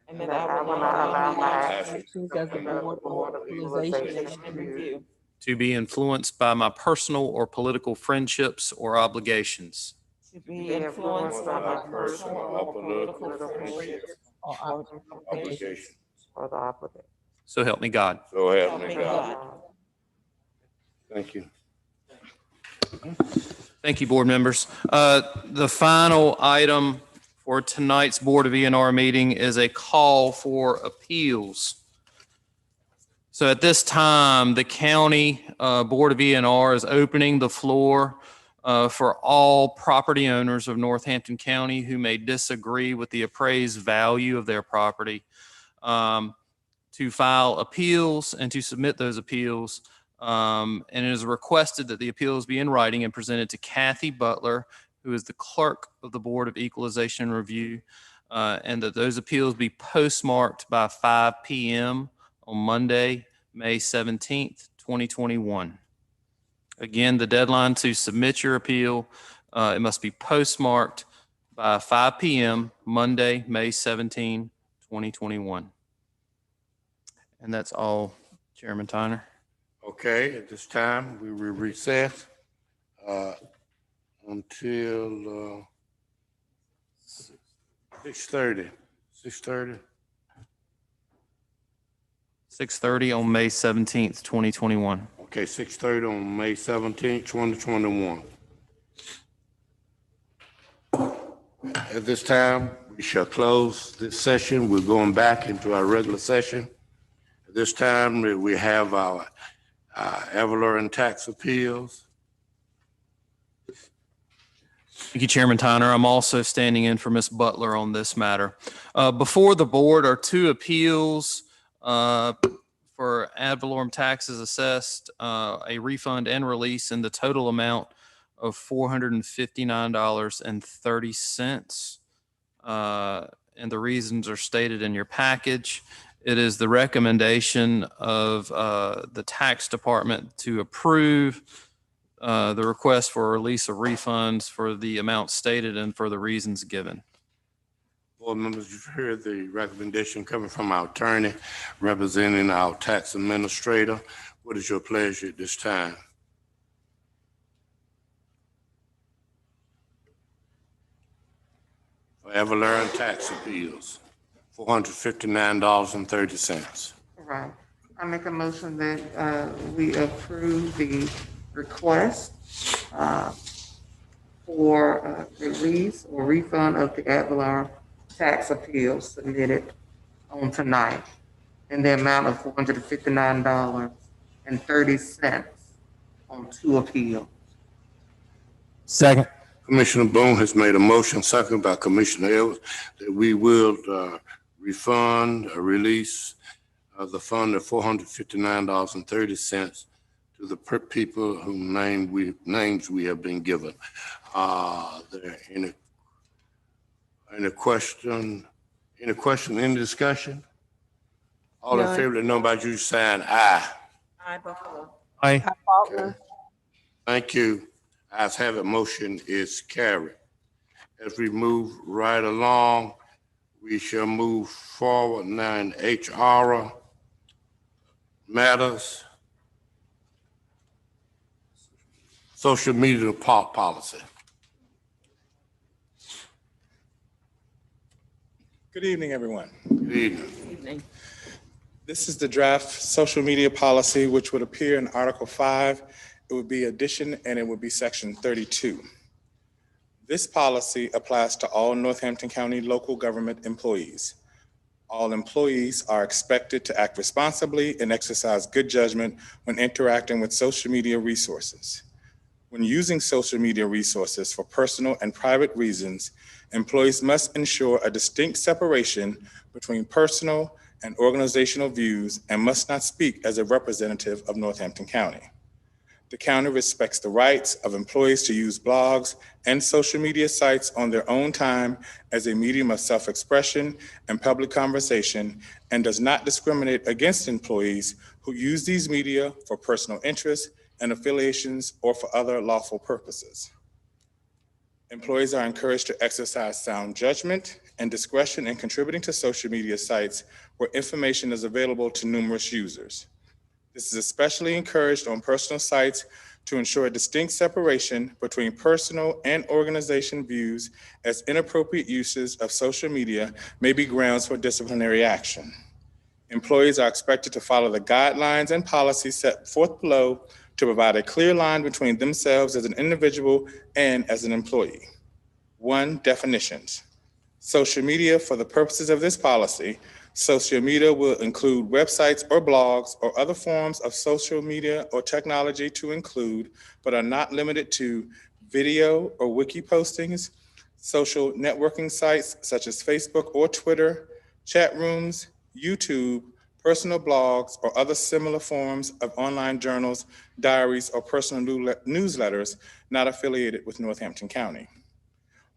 and that I will not allow my actions as a Board of Equalization and Review to be influenced by my personal or political friendships or obligations. to be influenced by my personal or political friendships or or obligations. obligations. Or the obligation. So help me God. So help Help me me God. God. Thank you. Thank you, board members. The final item for tonight's Board of E&R meeting is a call for appeals. So at this time, the county Board of E&R is opening the floor for all property owners of Northampton County who may disagree with the appraised value of their property to file appeals and to submit those appeals. And it is requested that the appeals be in writing and presented to Kathy Butler, who is the clerk of the Board of Equalization and Review, and that those appeals be postmarked by 5 p.m. on Monday, May 17th, 2021. Again, the deadline to submit your appeal, it must be postmarked by 5 p.m. Monday, May 17, 2021. And that's all, Chairman Tyner. Okay, at this time, we will recess until 6:30. 6:30. 6:30 on May 17th, 2021. Okay, 6:30 on May 17th, 2021. At this time, we shall close this session. We're going back into our regular session. At this time, we have our Evelyn and tax appeals. Thank you, Chairman Tyner. I'm also standing in for Ms. Butler on this matter. Before the board are two appeals for ad valorem taxes assessed, a refund and release in the total amount of $459.30. And the reasons are stated in your package. It is the recommendation of the tax department to approve the request for a release of refunds for the amount stated and for the reasons given. Board members, you've heard the recommendation coming from our attorney representing our tax administrator. What is your pleasure at this time? For Evelyn tax appeals, $459.30. Right. I make a motion that we approve the request for release or refund of the ad valorem tax appeals submitted on tonight in the amount of $459.30 on two appeals. Second. Commissioner Boone has made a motion, seconded by Commissioner Edwards, that we will refund or release the fund of $459.30 to the people whose names we have been given. There any question? Any question? Any discussion? All in None. favor, let know by you saying aye. Aye, Buffalo. Aye. Okay. Thank you. Ayes have it, motion is carried. As we move right along, we shall move forward now in HR matters. Social media policy. Good evening, everyone. Good evening. Evening. This is the draft social media policy, which would appear in Article 5. It would be addition, and it would be Section 32. This policy applies to all Northampton County local government employees. All employees are expected to act responsibly and exercise good judgment when interacting with social media resources. When using social media resources for personal and private reasons, employees must ensure a distinct separation between personal and organizational views and must not speak as a representative of Northampton County. The county respects the rights of employees to use blogs and social media sites on their own time as a medium of self-expression and public conversation, and does not discriminate against employees who use these media for personal interests and affiliations or for other lawful purposes. Employees are encouraged to exercise sound judgment and discretion in contributing to social media sites where information is available to numerous users. This is especially encouraged on personal sites to ensure a distinct separation between personal and organization views, as inappropriate uses of social media may be grounds for disciplinary action. Employees are expected to follow the guidelines and policies set forth below to provide a clear line between themselves as an individual and as an employee. 1, definitions. Social media. For the purposes of this policy, social media will include websites or blogs or other forms of social media or technology to include, but are not limited to, video or wiki postings, social networking sites such as Facebook or Twitter, chat rooms, YouTube, personal blogs, or other similar forms of online journals, diaries, or personal newsletters not affiliated with Northampton County.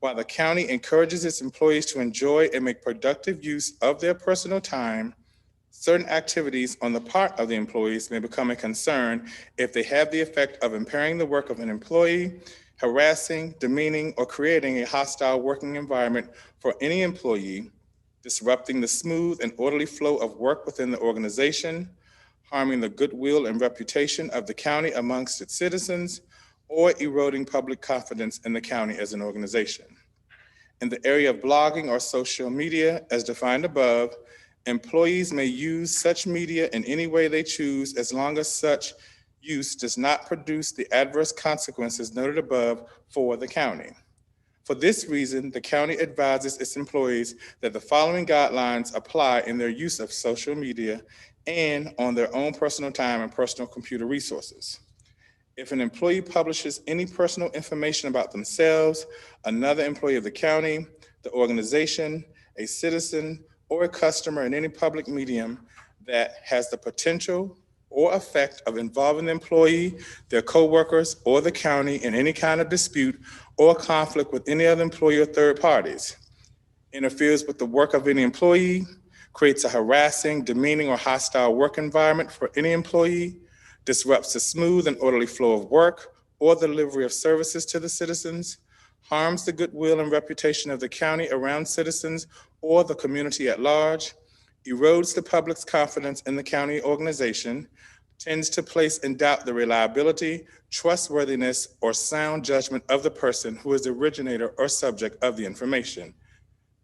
While the county encourages its employees to enjoy and make productive use of their personal time, certain activities on the part of the employees may become a concern if they have the effect of impairing the work of an employee, harassing, demeaning, or creating a hostile working environment for any employee, disrupting the smooth and orderly flow of work within the organization, harming the goodwill and reputation of the county amongst its citizens, or eroding public confidence in the county as an organization. In the area of blogging or social media, as defined above, employees may use such media in any way they choose as long as such use does not produce the adverse consequences noted above for the county. For this reason, the county advises its employees that the following guidelines apply in their use of social media and on their own personal time and personal computer resources. If an employee publishes any personal information about themselves, another employee of the county, the organization, a citizen, or a customer in any public medium that has the potential or effect of involving the employee, their coworkers, or the county in any kind of dispute or conflict with any other employee or third parties, interferes with the work of any employee, creates a harassing, demeaning, or hostile work environment for any employee, disrupts the smooth and orderly flow of work or the delivery of services to the citizens, harms the goodwill and reputation of the county around citizens or the community at large, erodes the public's confidence in the county organization, tends to place in doubt the reliability, trustworthiness, or sound judgment of the person who is the originator or subject of the information.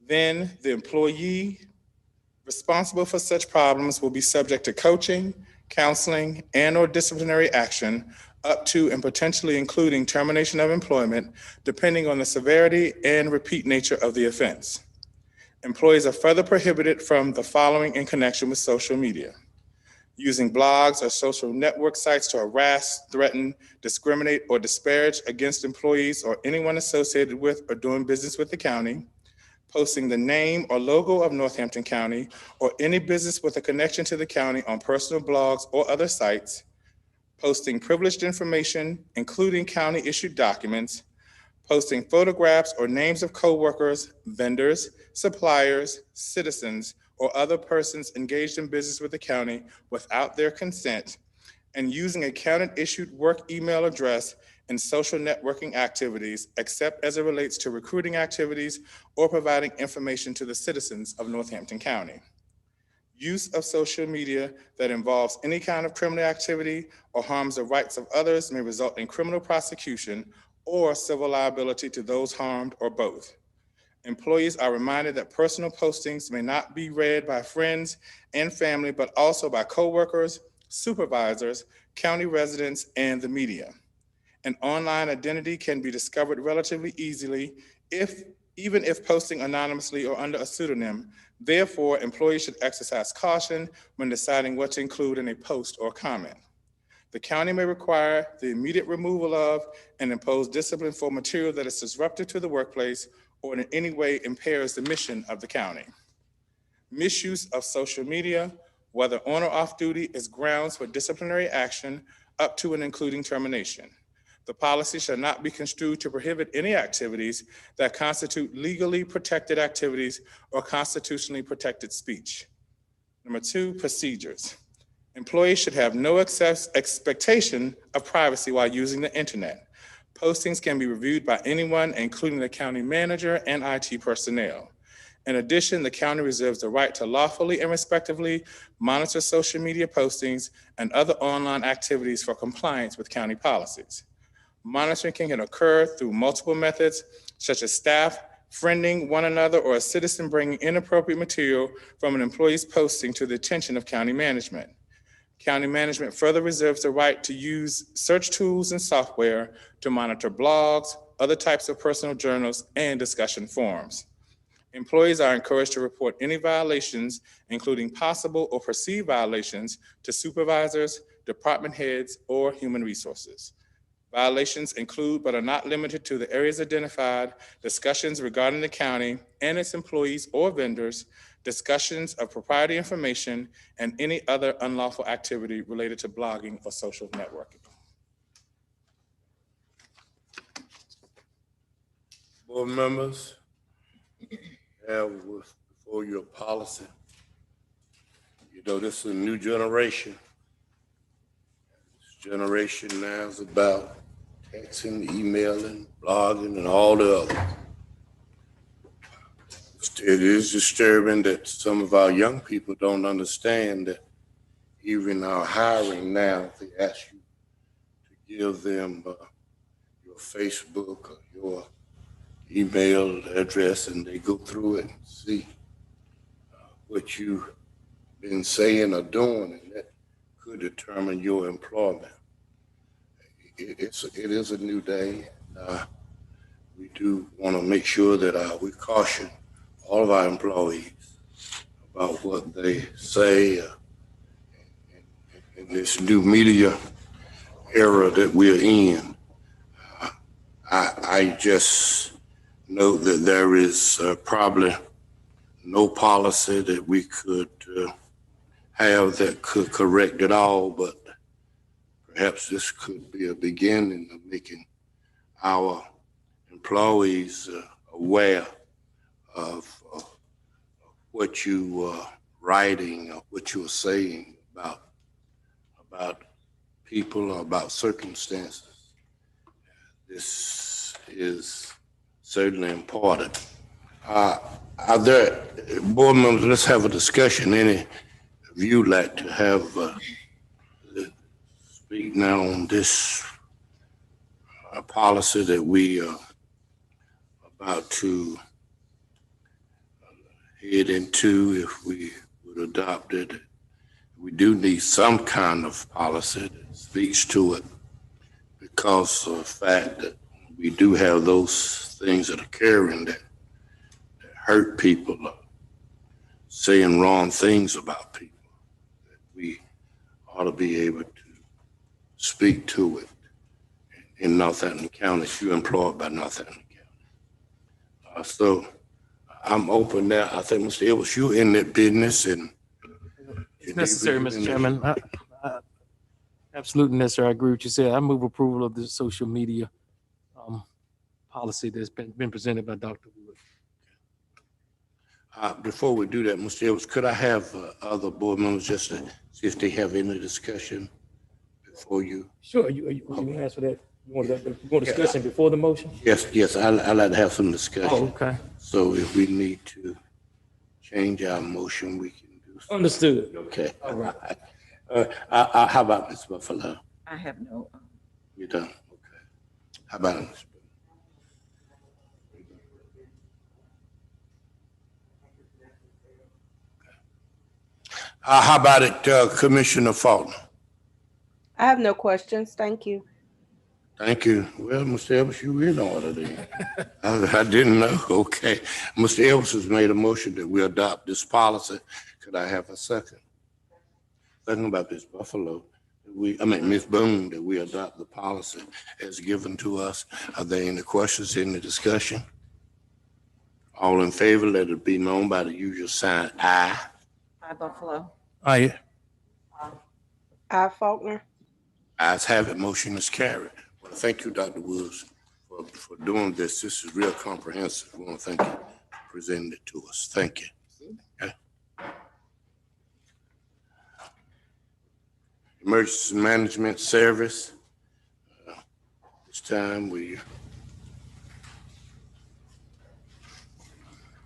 Then the employee responsible for such problems will be subject to coaching, counseling, and/or disciplinary action, up to and potentially including termination of employment, depending on the severity and repeat nature of the offense. Employees are further prohibited from the following in connection with social media: using blogs or social network sites to harass, threaten, discriminate, or disparage against employees or anyone associated with or doing business with the county, posting the name or logo of Northampton County or any business with a connection to the county on personal blogs or other sites, posting privileged information, including county-issued documents, posting photographs or names of coworkers, vendors, suppliers, citizens, or other persons engaged in business with the county without their consent, and using a county-issued work email address in social networking activities, except as it relates to recruiting activities or providing information to the citizens of Northampton County. Use of social media that involves any kind of criminal activity or harms the rights of others may result in criminal prosecution or civil liability to those harmed, or both. Employees are reminded that personal postings may not be read by friends and family, but also by coworkers, supervisors, county residents, and the media. An online identity can be discovered relatively easily, even if posting anonymously or under a pseudonym. Therefore, employees should exercise caution when deciding what to include in a post or comment. The county may require the immediate removal of and impose discipline for material that is disruptive to the workplace or in any way impairs the mission of the county. Misuse of social media, whether on or off duty, is grounds for disciplinary action up to and including termination. The policy shall not be construed to prohibit any activities that constitute legally protected activities or constitutionally protected speech. Number 2, procedures. Employees should have no expectation of privacy while using the internet. Postings can be reviewed by anyone, including the county manager and IT personnel. In addition, the county reserves the right to lawfully and respectively monitor social media postings and other online activities for compliance with county policies. Monitoring can occur through multiple methods, such as staff friending one another or a citizen bringing inappropriate material from an employee's posting to the attention of county management. County management further reserves the right to use search tools and software to monitor blogs, other types of personal journals, and discussion forums. Employees are encouraged to report any violations, including possible or perceived violations, to supervisors, department heads, or human resources. Violations include but are not limited to the areas identified, discussions regarding the county and its employees or vendors, discussions of proprietary information, and any other unlawful activity related to blogging or social networking. Board members, have before your policy. You know, this is a new generation. This generation now is about texting, emailing, blogging, and all the others. It is disturbing that some of our young people don't understand that even our hiring now, they ask you to give them your Facebook or your email address, and they go through it and see what you've been saying or doing, and that could determine your employment. It is a new day. We do want to make sure that we caution all of our employees about what they say in this new media era that we're in. I just know that there is probably no policy that we could have that could correct it all, but perhaps this could be a beginning of making our employees aware of what you are writing or what you are saying about people or about circumstances. This is certainly important. Are there, board members, let's have a discussion. Any of you like to have speak now on this policy that we are about to head into if we would adopt it? We do need some kind of policy that speaks to it because of the fact that we do have those things that are occurring that hurt people, saying wrong things about people, that we ought to be able to speak to it in Northampton County. You're employed by Northampton County. So I'm open now. I think, Mr. Edwards, you're in that business and It's necessary, Mr. Chairman. Absolutely necessary. I agree with you said. I move approval of the social media policy that's been presented by Dr. Wood. Before we do that, Mr. Edwards, could I have other board members just to see if they have any discussion before you? Sure. You asked for that. You want discussion before the motion? Yes, I'd like to have some discussion. Oh, okay. So if we need to change our motion, we can do so. Understood. Okay. All right. How about Ms. Buffalo? I have no. You done? Okay. How about Ms. How about it, Commissioner Faulkner? I have no questions. Thank you. Thank you. Well, Mr. Evans, you in order then. I didn't know. Okay. Mr. Evans has made a motion that we adopt this policy. Could I have a second? Second by Ms. Buffalo. Ms. Boone, that we adopt the policy as given to us. Are there any questions in the discussion? All in favor, let it be known by the usual sign, aye. Aye, Buffalo. Aye. I, Faulkner. Ayes have it, motion is carried. Well, thank you, Dr. Woods, for doing this. This is real comprehensive. I want to thank you for presenting it to us. Thank you. Okay. Emergency Management Service. Ms. time, will you?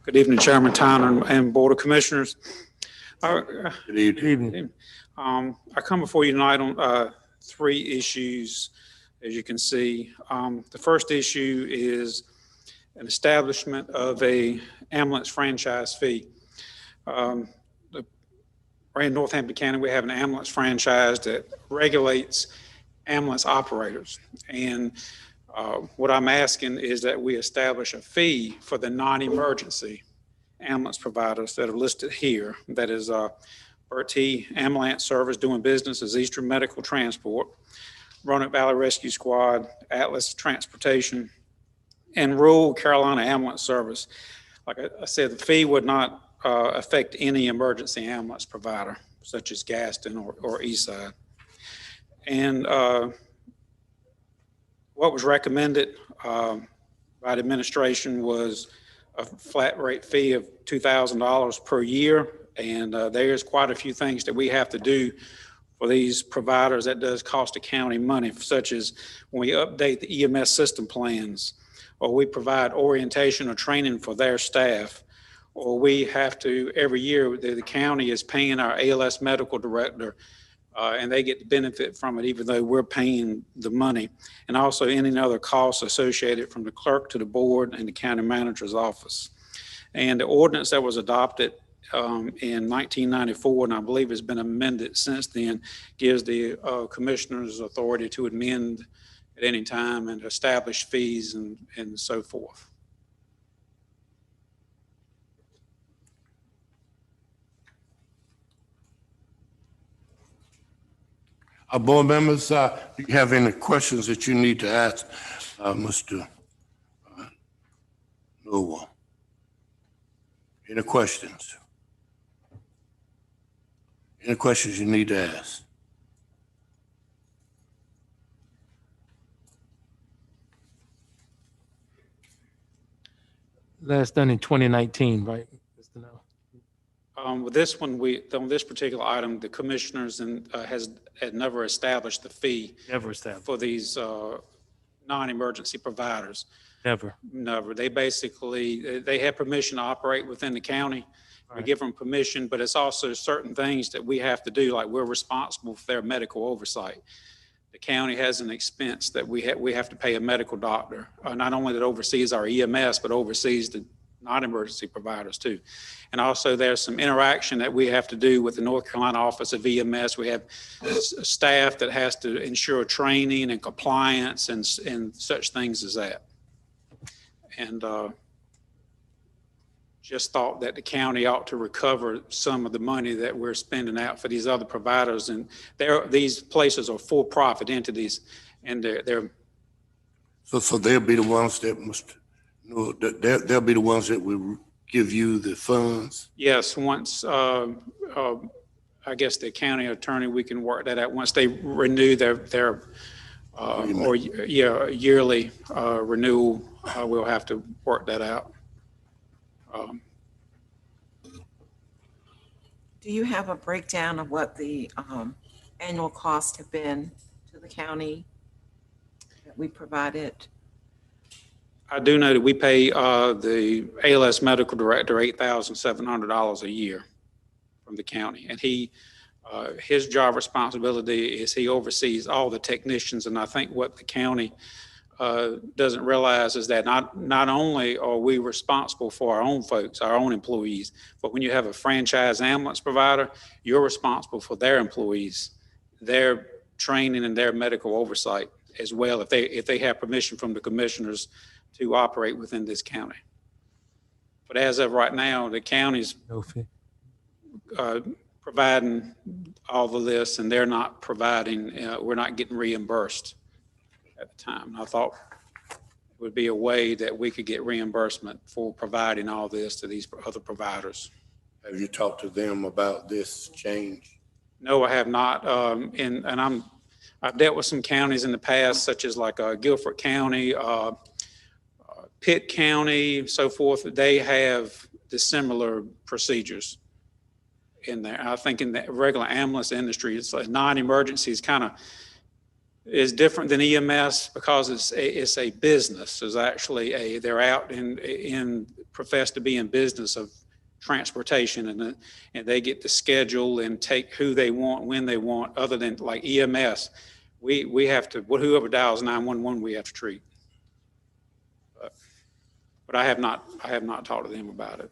Good evening, Chairman Tyner and Board of Commissioners. Good evening. I come before you tonight on 3 issues, as you can see. The first issue is an establishment of a ambulance franchise fee. In Northampton County, we have an ambulance franchise that regulates ambulance operators. And what I'm asking is that we establish a fee for the non-emergency ambulance providers that are listed here. That is Burt T. Ambulance Service, doing business as Eastern Medical Transport, Roanoke Valley Rescue Squad, Atlas Transportation, and Rural Carolina Ambulance Service. Like I said, the fee would not affect any emergency ambulance provider, such as Gaston or Eastside. And what was recommended by the administration was a flat rate fee of $2,000 per year. And there's quite a few things that we have to do for these providers that does cost the county money, such as when we update the EMS system plans, or we provide orientation or training for their staff, or we have to, every year, the county is paying our ALS medical director, and they get the benefit from it, even though we're paying the money. And also any other costs associated from the clerk to the board and the county manager's office. And the ordinance that was adopted in 1994, and I believe has been amended since then, gives the commissioners authority to amend at any time and establish fees and so forth. Board members, do you have any questions that you need to ask Mr. Noel? Any questions? Any questions you need to ask? Last done in 2019, right? Mr. Noel? With this one, on this particular item, the commissioners had never established the fee. Never established. For these non-emergency providers. Never. Never. They basically, they have permission to operate within the county. We Right. give them permission, but it's also certain things that we have to do, like we're responsible for their medical oversight. The county has an expense that we have to pay a medical doctor, not only that oversees our EMS, but oversees the non-emergency providers too. And also there's some interaction that we have to do with the North Carolina Office of EMS. We have staff that has to ensure training and compliance and such things as that. And just thought that the county ought to recover some of the money that we're spending out for these other providers. And these places are for-profit entities, and they're So they'll be the ones that must, they'll be the ones that will give you the funds? Yes, once, I guess the county attorney, we can work that out. Once they renew their yearly renewal, we'll have to work that out. Do you have a breakdown of what the annual costs have been to the county that we provided? I do know that we pay the ALS medical director $8,700 a year from the county. And his job responsibility is he oversees all the technicians. And I think what the county doesn't realize is that not only are we responsible for our own folks, our own employees, but when you have a franchise ambulance provider, you're responsible for their employees, their training and their medical oversight as well, if they have permission from the commissioners to operate within this county. But as of right now, the county's No fee. providing all of this, and they're not providing, we're not getting reimbursed at the time. I thought it would be a way that we could get reimbursement for providing all this to these other providers. Have you talked to them about this change? No, I have not. I've dealt with some counties in the past, such as like Guilford County, Pitt County, so forth. They have the similar procedures in there. I think in the regular ambulance industry, it's like non-emergency is kind of, is different than EMS because it's a business. It's actually they're out in profess to be in business of transportation, and they get to schedule and take who they want when they want. Other than like EMS, we have to, whoever dials 911, we have to treat. But I have not talked to them about it.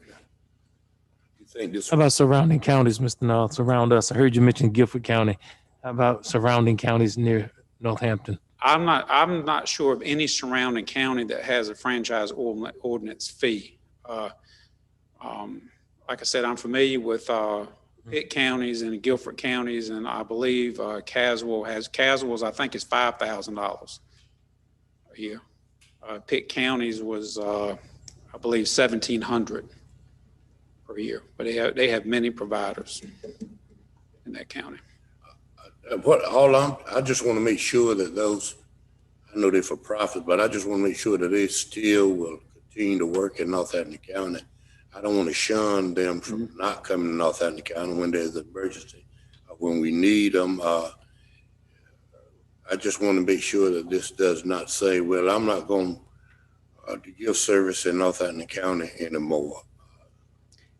You think this? How about surrounding counties, Mr. Knowles, around us? I heard you mention Guilford County. How about surrounding counties near Northampton? I'm not sure of any surrounding county that has a franchise ordinance fee. Like I said, I'm familiar with Pitt counties and Guilford counties, and I believe Caswell's, I think, is $5,000 a year. Pitt counties was, I believe, $1,700 per year, but they have many providers in that county. I just want to make sure that those, I know they're for profit, but I just want to make sure that they still will continue to work in Northampton County. I don't want to shun them from not coming to Northampton County when there's an emergency, when we need them. I just want to make sure that this does not say, well, I'm not going to give service in Northampton County anymore.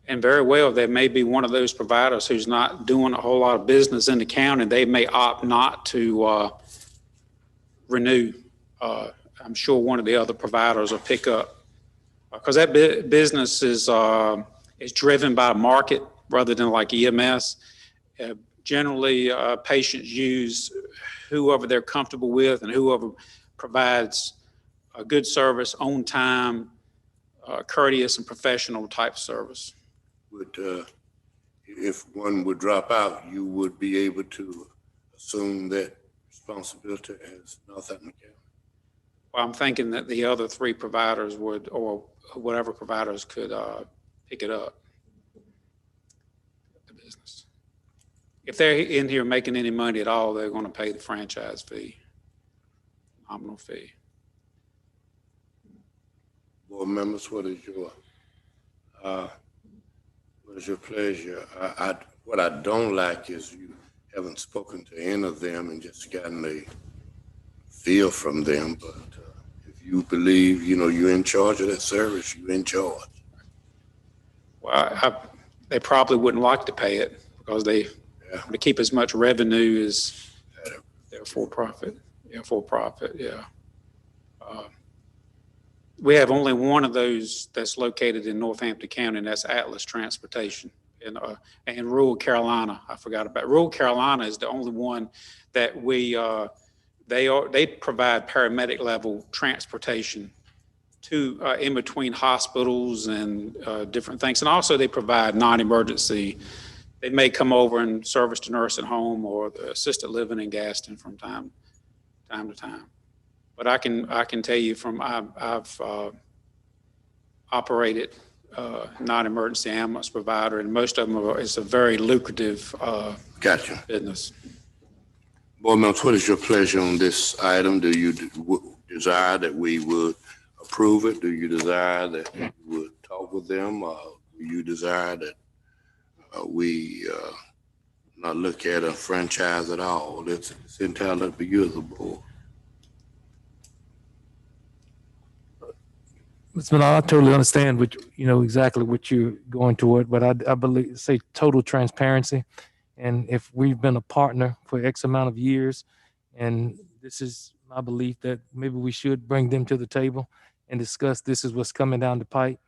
And very well, there may be one of those providers who's not doing a whole lot of business in the county. They may opt not to renew. I'm sure one of the other providers will pick up, because that business is driven by market rather than like EMS. Generally, patients use whoever they're comfortable with and whoever provides a good service, on time, courteous and professional type service. If one would drop out, you would be able to assume that responsibility as Northampton County? Well, I'm thinking that the other three providers would, or whatever providers could pick it up, the business. If they're in here making any money at all, they're going to pay the franchise fee, nominal fee. Board members, what is your pleasure? What I don't like is you haven't spoken to any of them and just gotten a feel from them. But if you believe, you're in charge of that service, you're in charge. Well, they probably wouldn't like to pay it because they want to keep as much revenue as they're for profit. Yeah, for profit. Yeah. We have only one of those that's located in Northampton County, and that's Atlas Transportation in rural Carolina. I forgot about rural Carolina is the only one that they provide paramedic level transportation to in between hospitals and different things, and also they provide non-emergency. They may come over and service the nursing home or the assisted living in Gaston from time to time. But I can tell you from I've operated non-emergency ambulance provider, and most of them it's a very lucrative Gotcha. business. Board members, what is your pleasure on this item? Do you desire that we would approve it? Do you desire that we would talk with them? Do you desire that we not look at a franchise at all? It's entirely up to you as a board. I totally understand exactly what you're going toward, but I believe, say, total transparency. And if we've been a partner for X amount of years, and this is my belief that maybe we should bring them to the table and discuss this is what's coming down the pipe,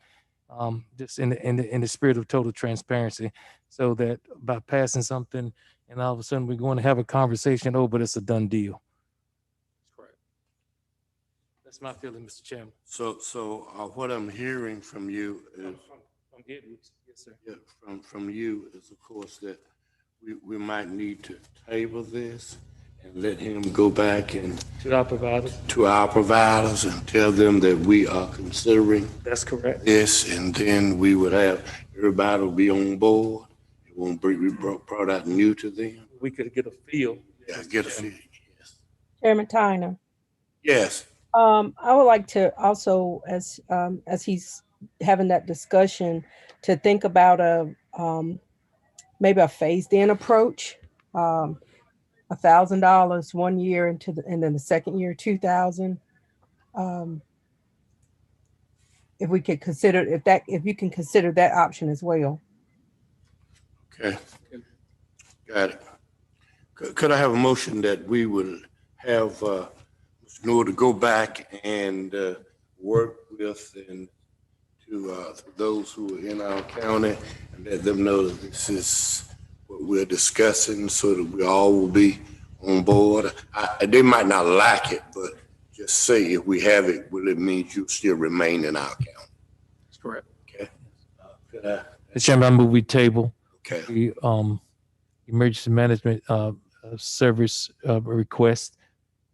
just in the spirit of total transparency, so that by passing something and all of a sudden we're going to have a conversation, but it's a done deal. That's my feeling, Mr. Chairman. So what I'm hearing from you is, Yes, sir. yeah, from you is, of course, that we might need to table this and let him go back and To our providers. and tell them that we are considering That's correct. this, and then we would have, everybody will be on board. It won't be brought out new to them. We could get a feel. Yeah, get a feel, yes. Chairman Tyner. Yes. I would like to also, as he's having that discussion, to think about maybe a phased-in approach. $1,000 1 year and then the second year, 2,000. If we could consider, if you can consider that option as well. Okay, got it. Could I have a motion that we would have Mr. Newell to go back and work with and to those who are in our county and let them know that this is what we're discussing so that we all will be on board. They might not like it, but just say if we have it, will it mean you still remain in our county? That's correct. Okay. Could I? Mr. Chairman, I move we table Okay. the emergency management service request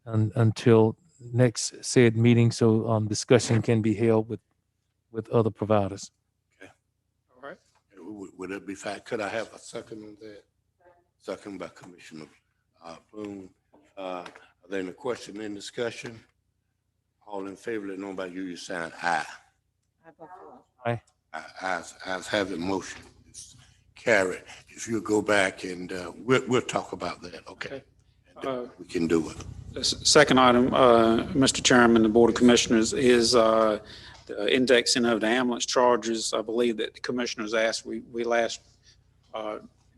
until next said meeting, so discussion can be held with other providers. Okay. All right. Would that be fine? Could I have a second on that? Second by Commissioner Boone. Are there any question in discussion? All in favor, let know by you sign aye. Aye. Ayes have it, motion is carried. If you go back and we'll talk about that, okay? And we can do it. The second item, Mr. Chairman, the Board of Commissioners, is the indexing of the ambulance charges. I believe that the commissioners asked, we last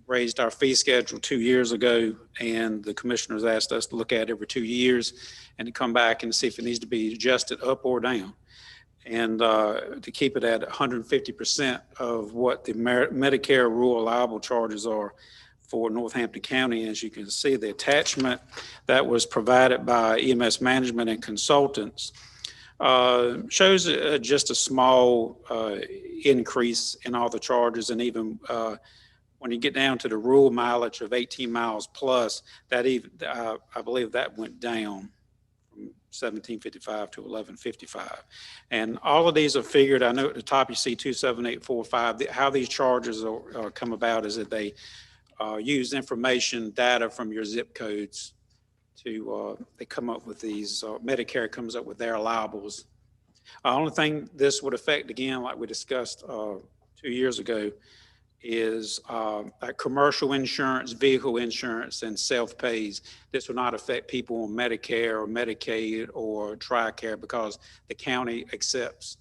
raised our fee schedule 2 years ago, and the commissioners asked us to look at it every 2 years and to come back and see if it needs to be adjusted up or down. And to keep it at 150% of what the Medicare rural allowable charges are for Northampton County. As you can see, the attachment that was provided by EMS Management and Consultants shows just a small increase in all the charges. And even when you get down to the rural mileage of 18 miles plus, that even I believe that went down from 1755 to 1155. And all of these are figured. I know at the top you see 27845. How these charges are come about is that they use information data from your zip codes to they come up with these. Medicare comes up with their allowables. Only thing this would affect, again, like we discussed 2 years ago, is commercial insurance, vehicle insurance, and self-pays. This will not affect people on Medicare or Medicaid or TRICARE because the county accepts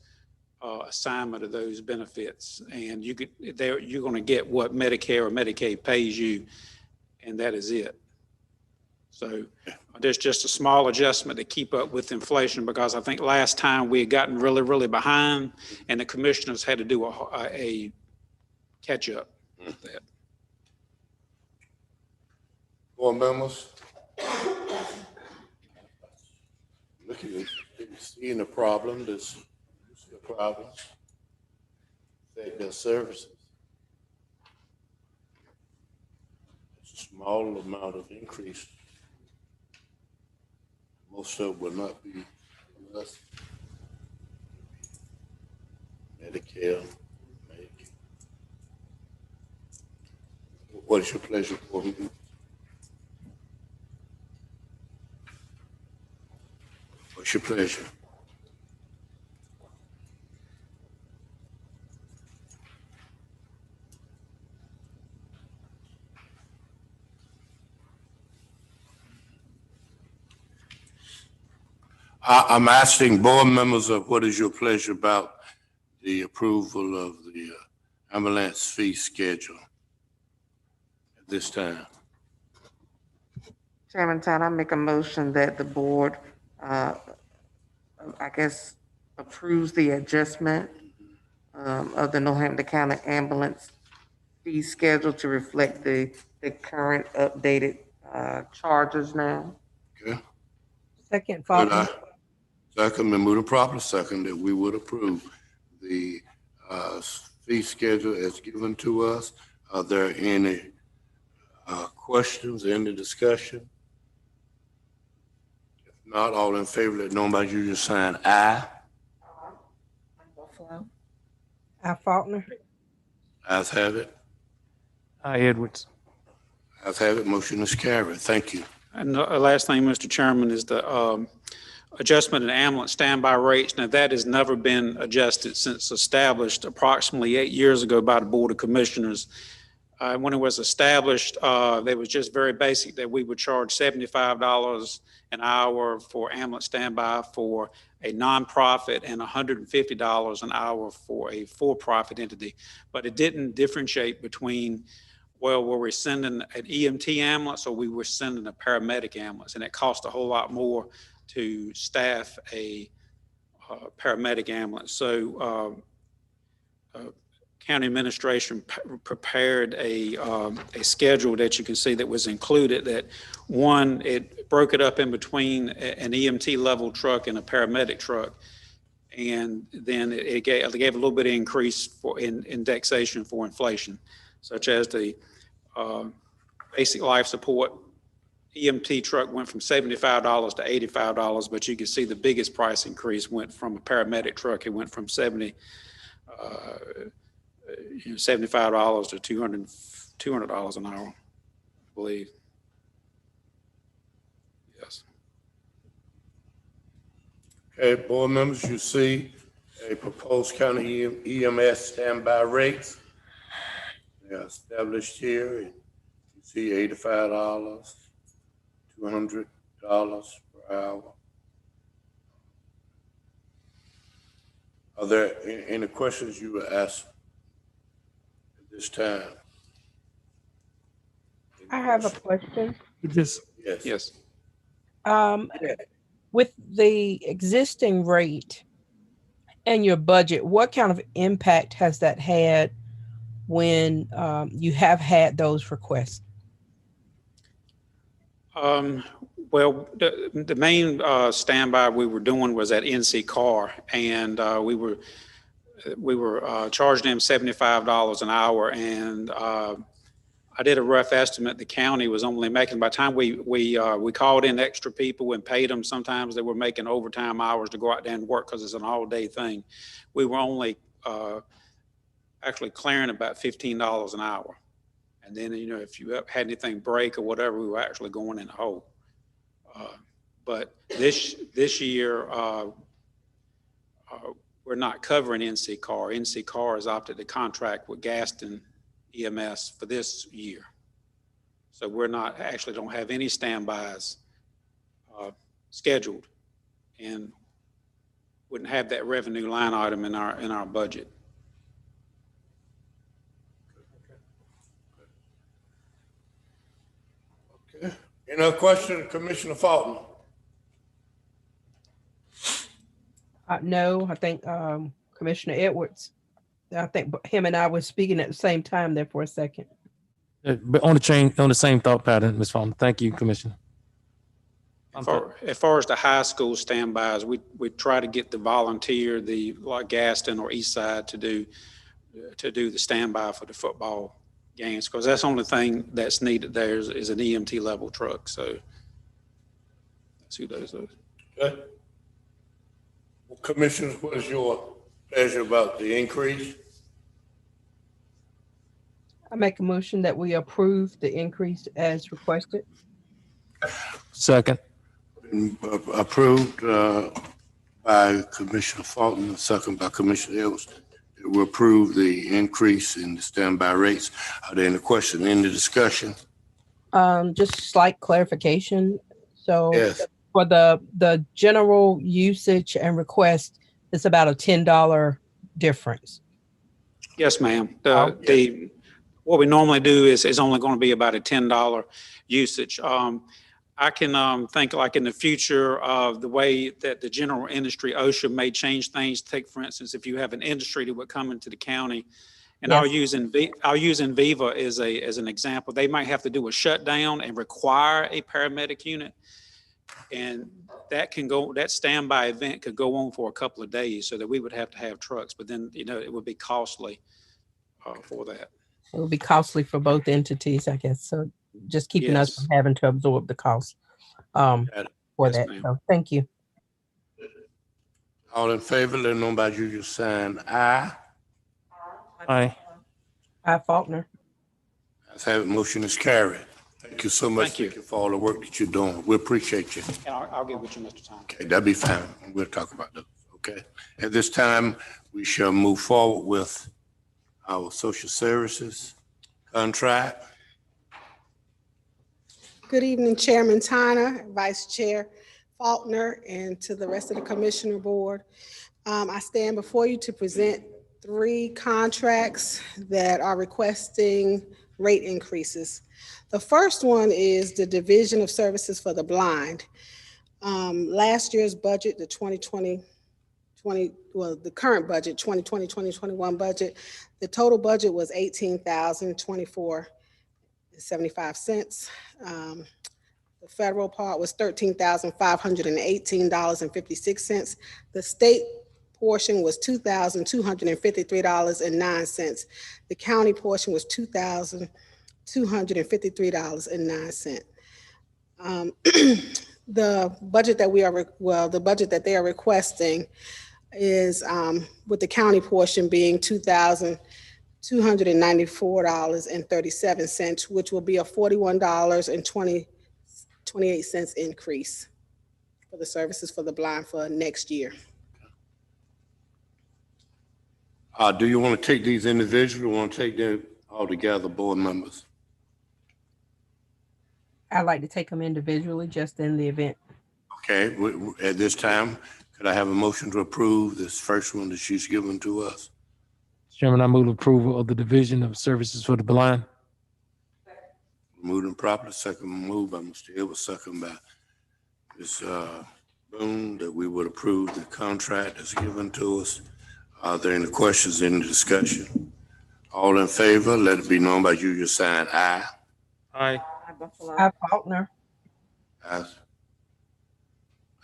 assignment of those benefits, and you're going to get what Medicare or Medicaid pays you, and that is it. So there's just a small adjustment to keep up with inflation, because I think last time we had gotten really, really behind, and the commissioners had to do a catch up with that. Board members? Look at it, seeing the problem, there's the problems, affect their services. It's a small amount of increase. Most of it will not be less. Medicare. What is your pleasure, board member? What's your pleasure? I'm asking board members of what is your pleasure about the approval of the ambulance fee schedule at this time? Chairman Town, I make a motion that the board, I guess, approves the adjustment of the Northampton County ambulance fee schedule to reflect the current updated charges now. Okay. Second, Faulkner. Second, been moved and properly second that we would approve the fee schedule as given to us. Are there any questions, any discussion? If not, all in favor, let know by usual sign aye. Aye, Faulkner. Ayes have it. Aye, Edwards. Ayes have it. Motion is carried. Thank you. And the last thing, Mr. Chairman, is the adjustment in ambulance standby rates. Now, that has never been adjusted since established approximately 8 years ago by the Board of Commissioners. when it was established, it was just very basic that we would charge $75 an hour for ambulance standby for a nonprofit and $150 an hour for a for-profit entity. But it didn't differentiate between, well, were we sending an EMT ambulance or we were sending a paramedic ambulance? And it cost a whole lot more to staff a paramedic ambulance. So county administration prepared a schedule that you can see that was included, that one, it broke it up in between an EMT level truck and a paramedic truck. And then it gave a little bit of increase for indexation for inflation, such as the basic life support EMT truck went from $75 to $85, but you can see the biggest price increase went from a paramedic truck. It went from $75 to $200 an hour, I believe. Yes. Okay, board members, you see a proposed county EMS standby rates. They are established here. You see $85, $200 per hour. Are there any questions you would ask at this time? I have a question. Just Yes. Yes. With the existing rate and your budget, what kind of impact has that had when you have had those requests? Well, the main standby we were doing was at Ncac, and we were charging them $75 an hour, and I did a rough estimate. The county was only making, by the time we called in extra people and paid them, sometimes they were making overtime hours to go out there and work because it's an all-day thing. We were only actually clearing about $15 an hour. And then, you know, if you had anything break or whatever, we were actually going in the hole. But this year, we're not covering Ncac. Ncac has opted to contract with Gaston EMS for this year. So we're not, actually don't have any standbys scheduled, and wouldn't have that revenue line item in our budget. Okay. Any other question, Commissioner Fulton? No, I think Commissioner Edwards, I think him and I were speaking at the same time there for a second. but on the same thought pattern, Ms. Fulton. Thank you, Commissioner. As far as the high school standbys, we try to get the volunteer, like Gaston or East Side, to do the standby for the football games, because that's the only thing that's needed there is an EMT level truck. So that's who does those. Okay. Well, Commissioners, what is your pleasure about the increase? I make a motion that we approve the increase as requested. Second. Approved by Commissioner Fulton, second by Commissioner Edwards. We approve the increase in the standby rates. Are there any questions, any discussion? Just slight clarification. So Yes. for the general usage and request, it's about a $10 difference. Yes, ma'am. What we normally do is only going to be about a $10 usage. I can think like in the future of the way that the general industry, OSHA, may change things. Take, for instance, if you have an industry that would come into the county, and Yes. I'll use Viva as an example. They might have to do a shutdown and require a paramedic unit, and that standby event could go on for a couple of days, so that we would have to have trucks. But then, you know, it would be costly for that. It would be costly for both entities, I guess. So just keeping us Yes. from having to absorb the cost for Yes, that. ma'am. So thank you. All in favor, let know by you sign aye. Aye. I Faulkner. Let's have it. Motion is carried. Thank you so much. Thank you. For all the work that you're doing. We appreciate you. And I'll get with you, Mr. Thomas. Okay, that'll be fine. We'll talk about those. Okay. At this time, we shall move forward with our social services contract. Good evening, Chairman Tyner, Vice Chair Faulkner, and to the rest of the Commissioner Board. I stand before you to present 3 contracts that are requesting rate increases. The first one is the Division of Services for the Blind. Last year's budget, the 2020, the current budget, 2020, 2021 budget, the total budget was $18,024.75. The federal part was $13,518.56. The state portion was $2,253.09. The county portion was $2,253.09. The budget that the budget that they are requesting is with the county portion being $2,294.37, which will be a $41.28 increase for the services for the blind for next year. Do you want to take these individually or want to take them all together, board members? I'd like to take them individually, just in the event. Okay, at this time, could I have a motion to approve this first one that she's given to us? Chairman, I move approval of the Division of Services for the Blind. Moved and properly, second moved by Mr. Edwards, second by Ms. Boone, that we would approve the contract that's given to us. Are there any questions, any discussion? All in favor, let it be known by you, your sign aye. Aye. I, Faulkner.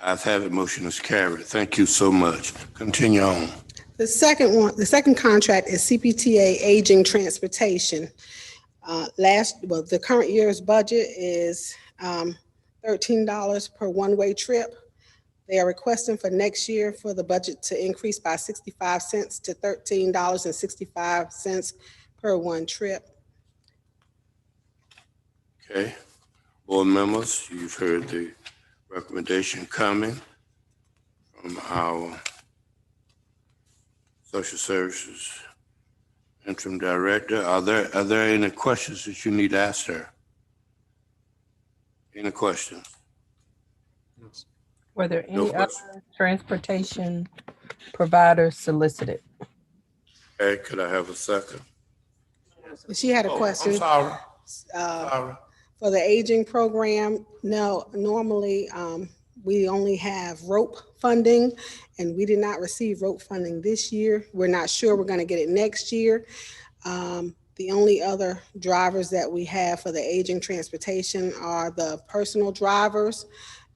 Ayes have it, motion is carried. Thank you so much. Continue on. The second contract is CPTA Aging Transportation. The current year's budget is $13 per one-way trip. They are requesting for next year for the budget to increase by 65 cents to $13.65 per one trip. Okay, board members, you've heard the recommendation coming from our Social Services Interim Director. Are there any questions that you need to ask her? Any questions? Were there No any other question. transportation providers solicited? Okay, could I have a second? She had a question. I'm sorry. Sorry. For the aging program, no, normally we only have rope funding, and we did not receive rope funding this year. We're not sure we're going to get it next year. The only other drivers that we have for the aging transportation are the personal drivers,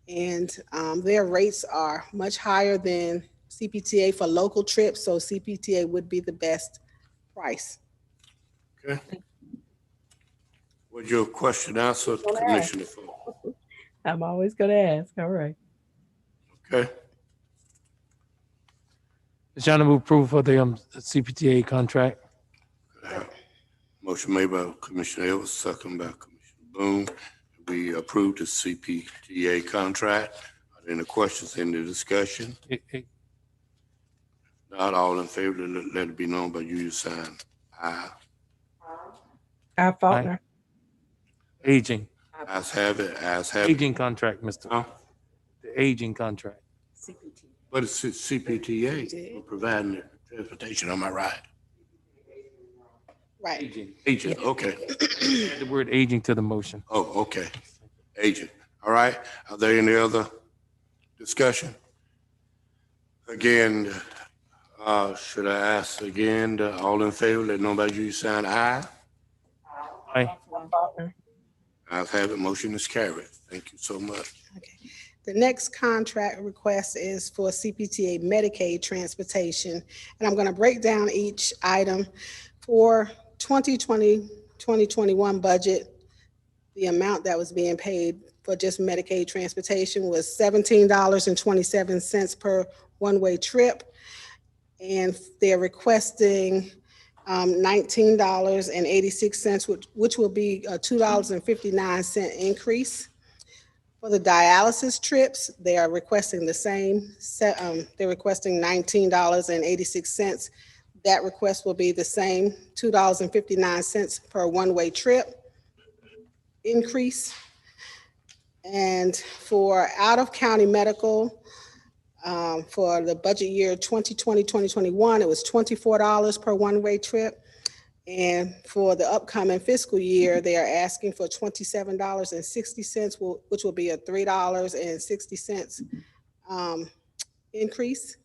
and their rates are much higher than CPTA for local trips, so CPTA would be the best price. Okay. Was your question answered, Commissioner Ford? I'm always going to ask. All right. Okay. Mr. Chairman, I move approval for the CPTA contract. Motion made by Commissioner Edwards, second by Commissioner Boone. We approved the CPTA contract. Are there any questions in the discussion? Not all in favor, let it be known by you, your sign aye. I, Faulkner. Aging. Ayes have it, ayes have it. Aging contract, Mr. Huh? The aging contract. But it's CPTA for providing the transportation, am I right? Right. Aging. Agent, okay. Add the word aging to the motion. Oh, okay. Agent. All right. Are there any other discussion? Again, should I ask again, all in favor, let nobody use sign aye? Aye. Faulkner. Ayes have it, motion is carried. Thank you so much. Okay. The next contract request is for CPTA Medicaid Transportation, and I'm going to break down each item. For 2020-2021 budget, the amount that was being paid for just Medicaid transportation was $17.27 per one-way trip, and they're requesting $19.86, which will be a $2.59 increase. For the dialysis trips, they are requesting the same. They're requesting $19.86. that request will be the same, $2.59 per one-way trip increase. And for out-of-county medical, for the budget year 2020, 2021, it was $24 per one-way trip. And for the upcoming fiscal year, they are asking for $27.60, which will be a $3.60 increase.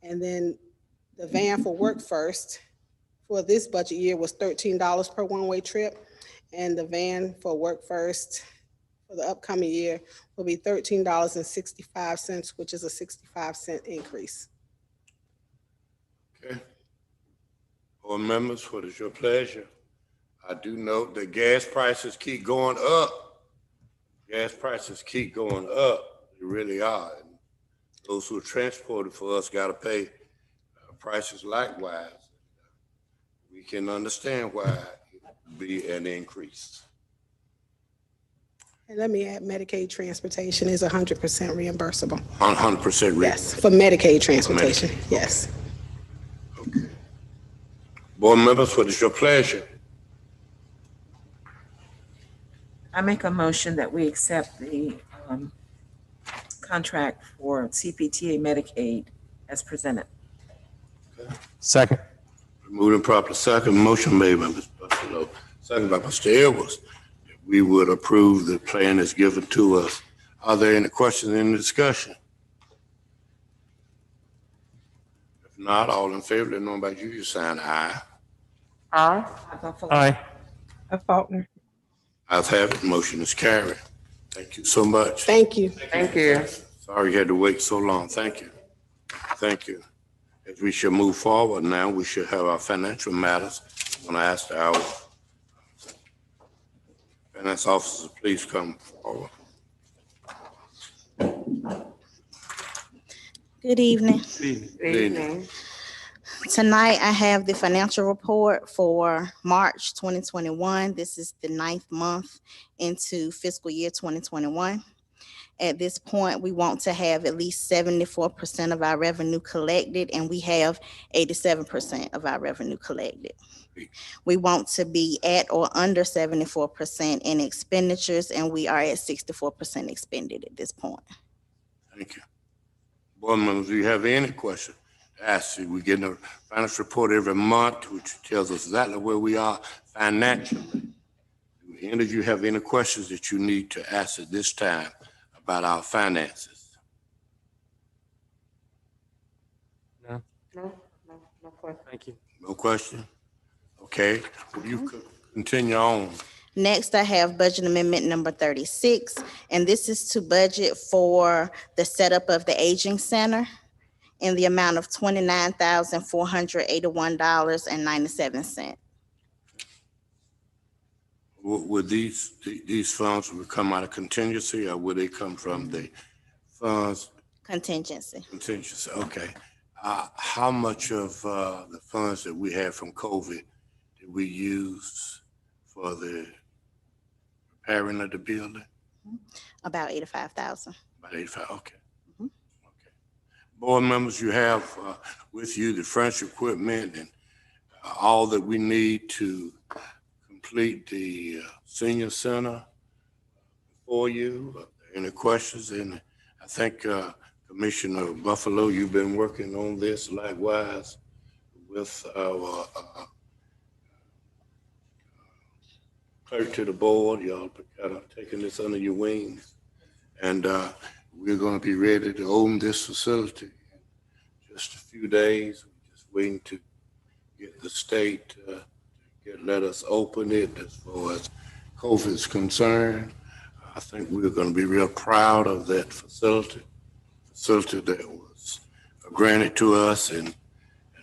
And then the van for Work First for this budget year was $13 per one-way trip. And the van for Work First for the upcoming year will be $13.65, which is a 65-cent increase. Okay. Board members, what is your pleasure? I do note that gas prices keep going up. Gas prices keep going up. They really are. And those who are transported for us got to pay prices likewise. We can understand why it would be an increase. And let me add, Medicaid transportation is 100% reimbursable. 100% reimbursable. Yes, for Medicaid transportation, yes. Okay. Board members, what is your pleasure? I make a motion that we accept the contract for CPTA Medicaid as presented. Second. Moved and properly second. Motion made by Ms. Buffalo, second by Mr. Edwards. We would approve the plan as given to us. Are there any questions in the discussion? If not, all in favor, let know by you sign aye. Aye. Aye. Faulkner. Ayes have it. Motion is carried. Thank you so much. Thank you. Thank you. Sorry you had to wait so long. Thank you. Thank you. As we shall move forward now, we should have our financial matters. I'm going to ask our finance officers to please come forward. Good evening. Good evening. Tonight, I have the financial report for March 2021. This is the 9th month into fiscal year 2021. At this point, we want to have at least 74% of our revenue collected, and we have 87% of our revenue collected. We want to be at or under 74% in expenditures, and we are at 64% expended at this point. Thank you. Board members, do you have any questions to ask? We get a financial report every month, which tells us exactly where we are financially. Do any of you have any questions that you need to ask at this time about our finances? No. No question. Thank you. No question? Okay, will you continue on? Next, I have budget amendment number 36, and this is to budget for the setup of the aging center in the amount of $29,481.97. Would these funds would come out of contingency, or would they come from the funds? Contingency. Contingency, okay. How much of the funds that we had from COVID did we use for the repairing of the building? About $85,000. About 85, okay. Okay. Board members, you have with you the French equipment and all that we need to complete the senior center for you. Any questions? And I think Commissioner Buffalo, you've been working on this likewise with our clerk to the board. Y'all kind of taking this under your wings. And we're going to be ready to own this facility in just a few days. We're just waiting to get the state to let us open it as far as COVID is concerned. I think we're going to be real proud of that facility that was granted to us. And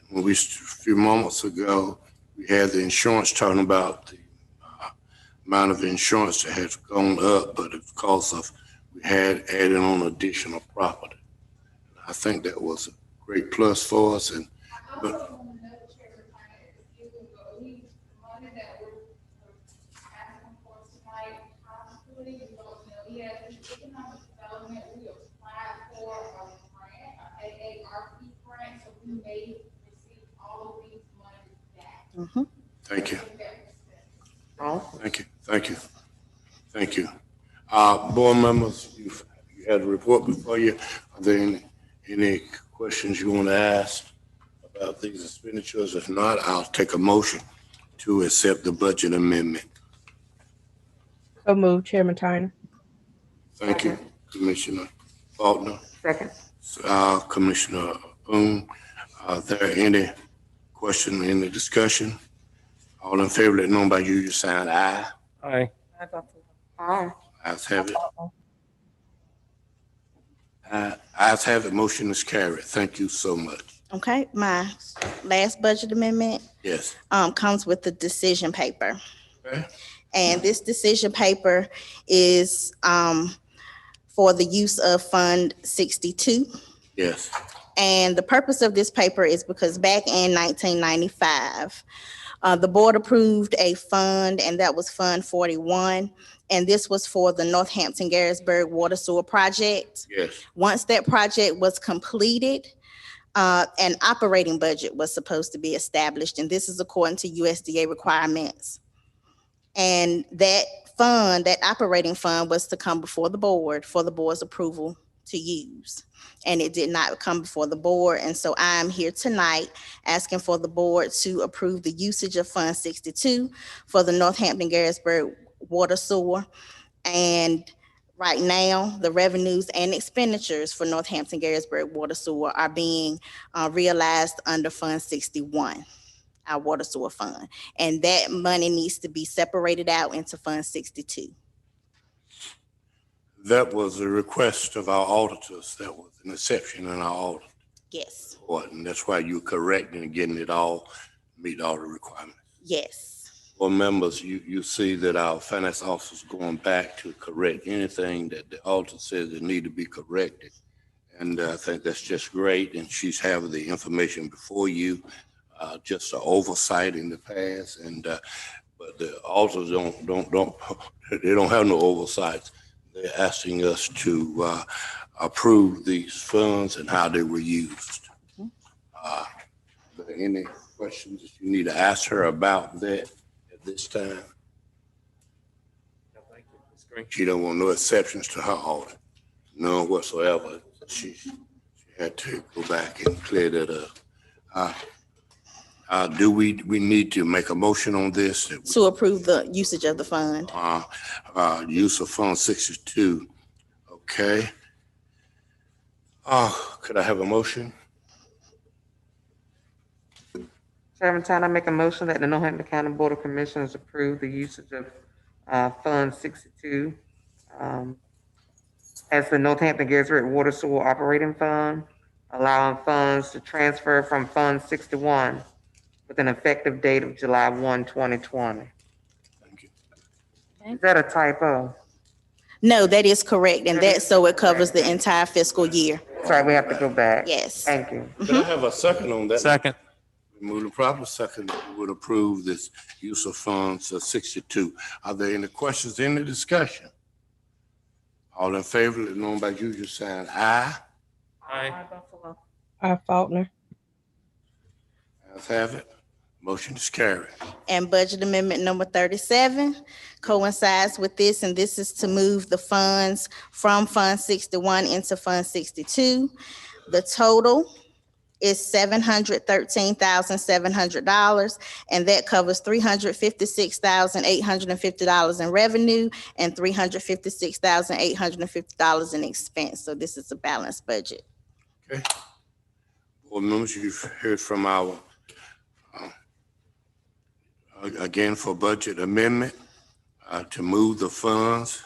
when a few moments ago, we had the insurance talking about the amount of insurance that has gone up, but because of we had added on additional property. I think that was a great plus for us. And but may receive all of these Mhm. Thank you. Oh, Thank you. Thank you. Thank you. Board members, you had a report before you. Are there any questions you want to ask about these expenditures? If not, I'll take a motion to accept the budget amendment. So moved, Chairman Tyner. Thank you, Commissioner Faulkner. second. Commissioner are there any question, any discussion? All in favor, let know by your sign aye. Aye. Aye. Ayes have it. Ayes have it, motion is carried. Thank you so much. Okay, my last budget amendment Yes. comes with the decision paper. Okay. And this decision paper is for the use of Fund 62. Yes. And the purpose of this paper is because back in 1995, the board approved a fund, and that was Fund 41. And this was for the Northampton Garrisburg Water Sewer Project. Yes. Once that project was completed, an operating budget was supposed to be established, and this is according to USDA requirements. And that fund, that operating fund, was to come before the board for the board's approval to use. And it did not come before the board. And so I'm here tonight asking for the board to approve the usage of Fund 62 for the Northampton Garrisburg Water Sewer. And right now, the revenues and expenditures for Northampton Garrisburg Water Sewer are being realized under Fund 61, our water sewer fund. And that money needs to be separated out into Fund 62. That was a request of our auditors. That was an exception in our audit. Yes. report, and that's why you're correcting and getting it all, meet all the requirements. Yes. Well, members, you see that our finance officer's going back to correct anything that the auditor says that need to be corrected. And I think that's just great, and she's having the information before you, just an oversight in the past, and but the auditors they don't have no oversight. They're asking us to approve these funds and how they were used. Are there any questions that you need to ask her about that at this time? She don't want no exceptions to her audit, none whatsoever. She had to go back and clear that up. Do we need to make a motion on this? To approve the usage of the fund. Use of Fund 62. Okay. Could I have a motion? Chairman Tyner, I make a motion that the Northampton County Board of Commissioners approve the usage of Fund 62 as the Northampton Garrisburg Water Sewer Operating Fund, allowing funds to transfer from Fund 61 with an effective date of July 1, 2020. Thank you. Is that a typo? No, that is correct, and that so it covers the entire fiscal year. Sorry, we have to go back. Yes. Thank you. Could I have a second on that? Second. Move the proper second that we would approve this use of funds 62. Are there any questions, any discussion? All in favor, let know by usual sign aye. Aye. Faulkner. Ayes have it. Motion is carried. And budget amendment number 37 coincides with this, and this is to move the funds from Fund 61 into Fund 62. The total is $713,700, and that covers $356,850 in revenue and $356,850 in expense. So this is a balanced budget. Okay. Board members, you've heard from our, again, for budget amendment to move the funds.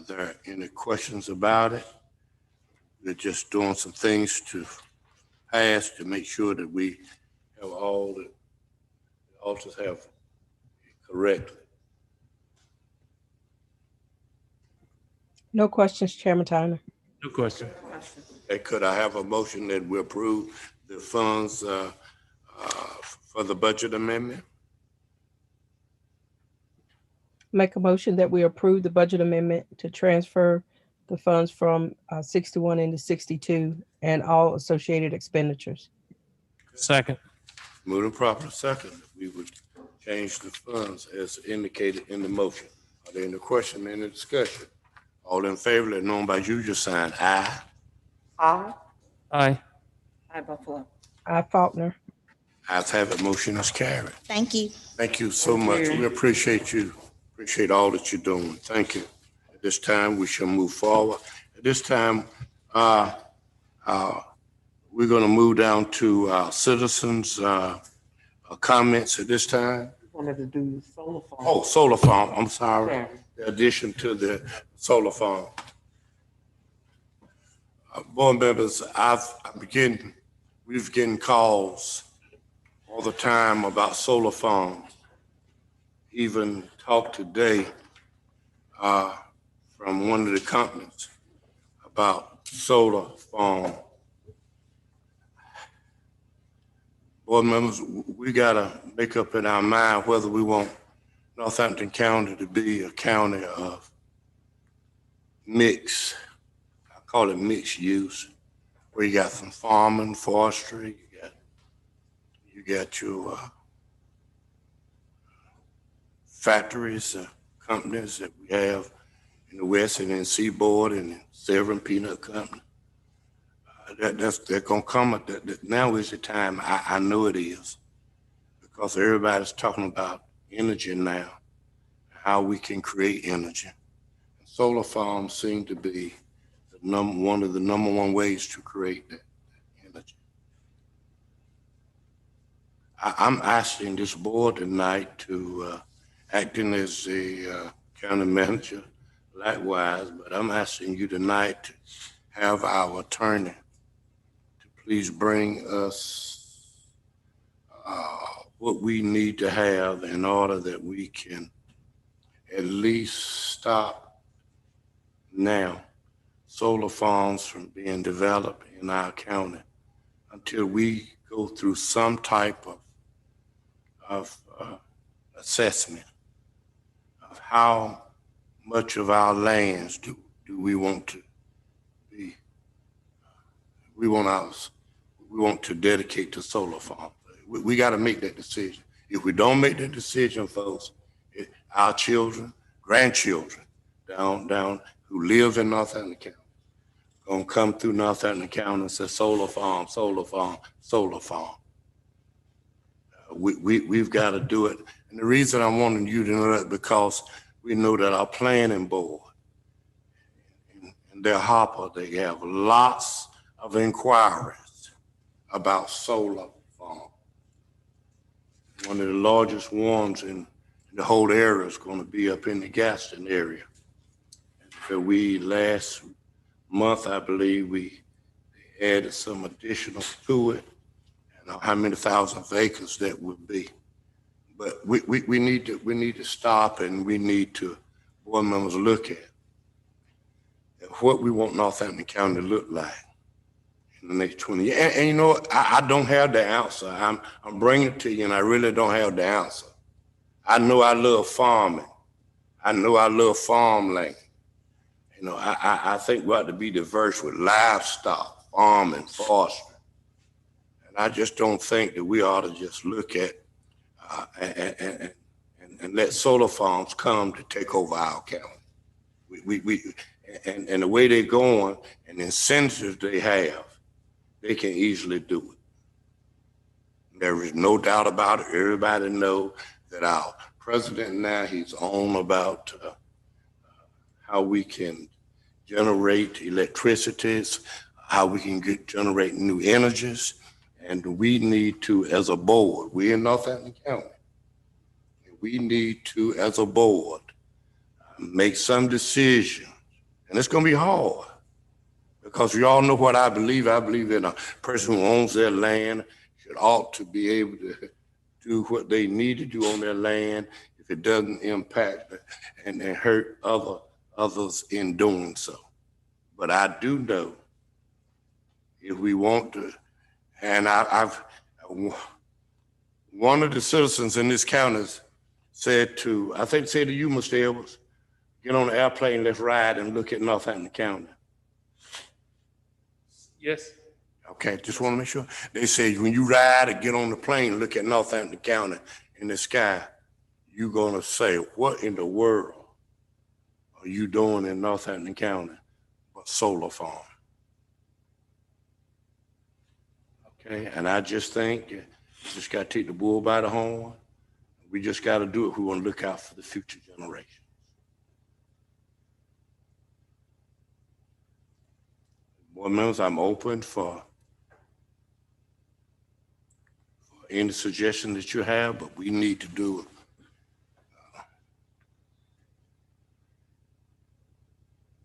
There any questions about it? We're just doing some things to pass to make sure that we have all the auditors have correctly. No questions, Chairman Tyner. No question. Could I have a motion that we approve the funds for the budget amendment? Make a motion that we approve the budget amendment to transfer the funds from 61 into 62 and all associated expenditures. Second. Moving properly second, we would change the funds as indicated in the motion. Are there any questions, any discussion? All in favor, let known by usual sign aye. Aye. Aye. Aye, Buffalo. I, Faulkner. Ayes have it, motion is carried. Thank you. Thank you so Thank much. you. We appreciate you. Appreciate all that you're doing. Thank you. At this time, we shall move forward. At this time, we're going to move down to citizens' comments at this time. Wanted to do solar farm. Oh, solar farm, I'm sorry. Yeah. The addition to the solar farm. Board members, we've getting calls all the time about solar farms. Even talked today from one of the companies about solar farm. Board members, we gotta make up in our mind whether we want Northampton County to be a county of mixed, I call it mixed use, where you got some farming, forestry, you got your factories, companies that we have in the West and in Seaboard and Severn Peanut Company. That's gonna come at that. Now is the time. I know it is, because everybody's talking about energy now, how we can create energy. Solar farms seem to be one of the number one ways to create that energy. I'm asking this board tonight to, acting as the county manager, likewise, but I'm asking you tonight to have our attorney to please bring us what we need to have in order that we can at least stop now solar farms from being developed in our county until we go through some type of assessment of how much of our lands do we want to be, we want to dedicate to solar farms. We got to make that decision. If we don't make that decision, folks, our children, grandchildren down who live in Northampton County gonna come through Northampton County and say solar farm, solar farm, solar farm. We've got to do it. And the reason I wanted you to know that, because we know that our planning board and their hopper, they have lots of inquiries about solar farm. One of the largest ones in the whole area is going to be up in the Gaston area. So we last month, I believe, we added some additional to it. I don't know how many thousands of acres that would be. But we need to stop, and we need to, board members, look at what we want Northampton County to look like in the next 20 years. And you know what? I don't have the answer. I'm bringing it to you, and I really don't have the answer. I know I love farming. I know I love farmland. You know, I think we ought to be diverse with livestock, farming, forestry. And I just don't think that we ought to just look at and let solar farms come to take over our county. And the way they're going and the incentives they have, they can easily do it. There is no doubt about it. Everybody knows that our president now, he's on about how we can generate electricity, how we can generate new energies. And we need to, as a board, we in Northampton County, we need to, as a board, make some decision. And it's gonna be hard, because we all know what I believe. I believe that a person who owns their land ought to be able to do what they need to do on their land if it doesn't impact and hurt others in doing so. But I do know if we want to, and one of the citizens in this county said to, I think said to you, Mr. Edwards, get on the airplane, let's ride and look at Northampton County. Yes. Okay, just want to make sure. They say when you ride or get on the plane, look at Northampton County in the sky, you're gonna say, what in the world are you doing in Northampton County but solar farm? Okay, and I just think you just gotta take the bull by the horn. We just gotta do it if we want to look out for the future generation. Board members, I'm open for any suggestion that you have, but we need to do